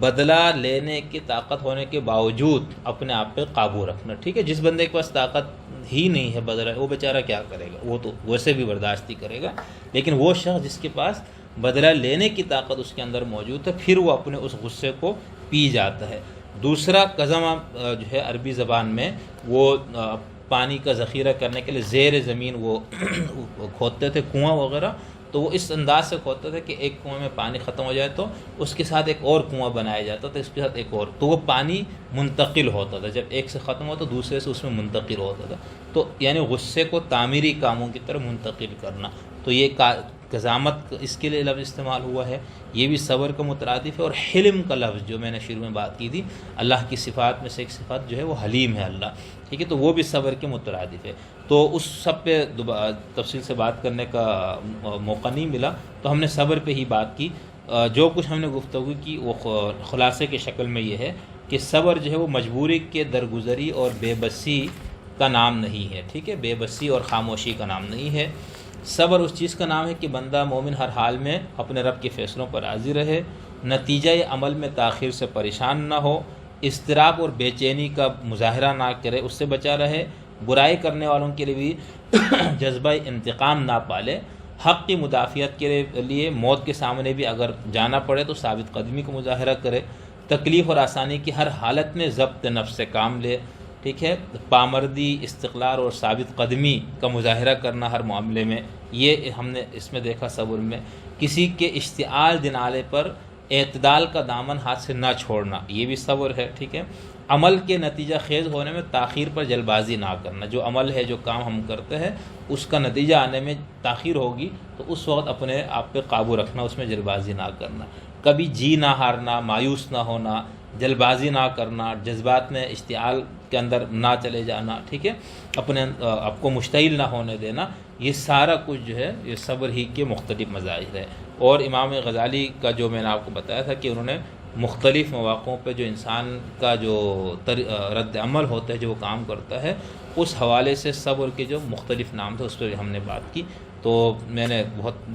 Speaker 1: بدلہ لینے کی طاقت ہونے کے باوجود اپنے آپ پہ قابو رکھنا، ٹھیک ہے۔ جس بندے کے پاس طاقت ہی نہیں ہے بدلہ، وہ بیچارہ کیا کرے گا، وہ تو ویسے بھی برداشت ہی کرے گا، لیکن وہ شخص جس کے پاس بدلہ لینے کی طاقت اس کے اندر موجود ہے، پھر وہ اپنے اس غصے کو پی جاتا ہے۔ دوسرا قزم جو ہے عربی زبان میں وہ پانی کا ذخیرہ کرنے کے لیے زیر زمین وہ کھودتے تھے کنواں وغیرہ، تو وہ اس انداز سے کھودتے تھے کہ ایک کنویں میں پانی ختم ہو جائے تو اس کے ساتھ ایک اور کنواں بنایا جاتا تھا، اس کے ساتھ ایک اور، تو وہ پانی منتقل ہوتا تھا، جب ایک سے ختم ہو تو دوسرے سے اس میں منتقل ہوتا تھا۔ تو یعنی غصے کو تعمیری کاموں کی طرف منتقل کرنا، تو یہ قزامت اس کے لیے لفظ استعمال ہوا ہے، یہ بھی صبر کا مترادف ہے۔ اور حلم کا لفظ جو میں نے شروع میں بات کی تھی، اللہ کی صفات میں سے ایک صفت جو ہے وہ حلیم ہے اللہ، ٹھیک ہے، تو وہ بھی صبر کے مترادف ہے۔ تو اس سب پہ تفصیل سے بات کرنے کا موقع نہیں ملا، تو ہم نے صبر پہ ہی بات کی۔ جو کچھ ہم نے گفتگو کی وہ خلاصے کی شکل میں یہ ہے کہ صبر جو ہے وہ مجبوری کے درگزری اور بے بسی کا نام نہیں ہے، ٹھیک ہے، بے بسی اور خاموشی کا نام نہیں ہے۔ صبر اس چیز کا نام ہے کہ بندہ مومن ہر حال میں اپنے رب کے فیصلوں پر راضی رہے، نتیجہ عمل میں تاخیر سے پریشان نہ ہو، اضطراب اور بے چینی کا مظاہرہ نہ کرے، اس سے بچا رہے، برائی کرنے والوں کے لیے بھی جذبہ انتقام نہ پالے، حق کی مدافعت کے لیے موت کے سامنے بھی اگر جانا پڑے تو ثابت قدمی کا مظاہرہ کرے، تکلیف اور آسانی کی ہر حالت میں ضبط نفس سے کام لے، ٹھیک ہے، پامردی، استقلال اور ثابت قدمی کا مظاہرہ کرنا ہر معاملے میں، یہ ہم نے اس میں دیکھا صبر میں۔ کسی کے اشتعال دنالے پر اعتدال کا دامن ہاتھ سے نہ چھوڑنا، یہ بھی صبر ہے، ٹھیک ہے۔ عمل کے نتیجہ خیز ہونے میں تاخیر پر جلد بازی نہ کرنا، جو عمل ہے، جو کام ہم کرتے ہیں اس کا نتیجہ آنے میں تاخیر ہوگی تو اس وقت اپنے آپ پہ قابو رکھنا، اس میں جلد بازی نہ کرنا، کبھی جی نہ ہارنا، مایوس نہ ہونا، جلد بازی نہ کرنا، جذبات میں اشتعال کے اندر نہ چلے جانا، ٹھیک ہے، اپنے آپ کو مشتعل نہ ہونے دینا، یہ سارا کچھ جو ہے یہ صبر ہی کے مختلف مظاہر ہے۔ اور امام غزالی کا جو میں نے آپ کو بتایا تھا کہ انہوں نے مختلف مواقعوں پہ جو انسان کا جو رد عمل ہوتا ہے، جو وہ کام کرتا ہے، اس حوالے سے صبر کے جو مختلف نام تھے اس پہ ہم نے بات کی۔ تو میں نے بہت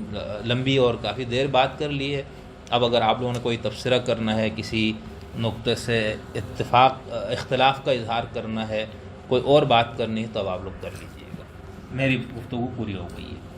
Speaker 1: لمبی اور کافی دیر بات کر لی ہے، اب اگر آپ لوگوں نے کوئی تبصرہ کرنا ہے، کسی نقطے سے اختلاف کا اظہار کرنا ہے، کوئی اور بات کرنی ہے، تو اب آپ لوگ کر لیجیے گا، میری گفتگو پوری ہو گئی ہے۔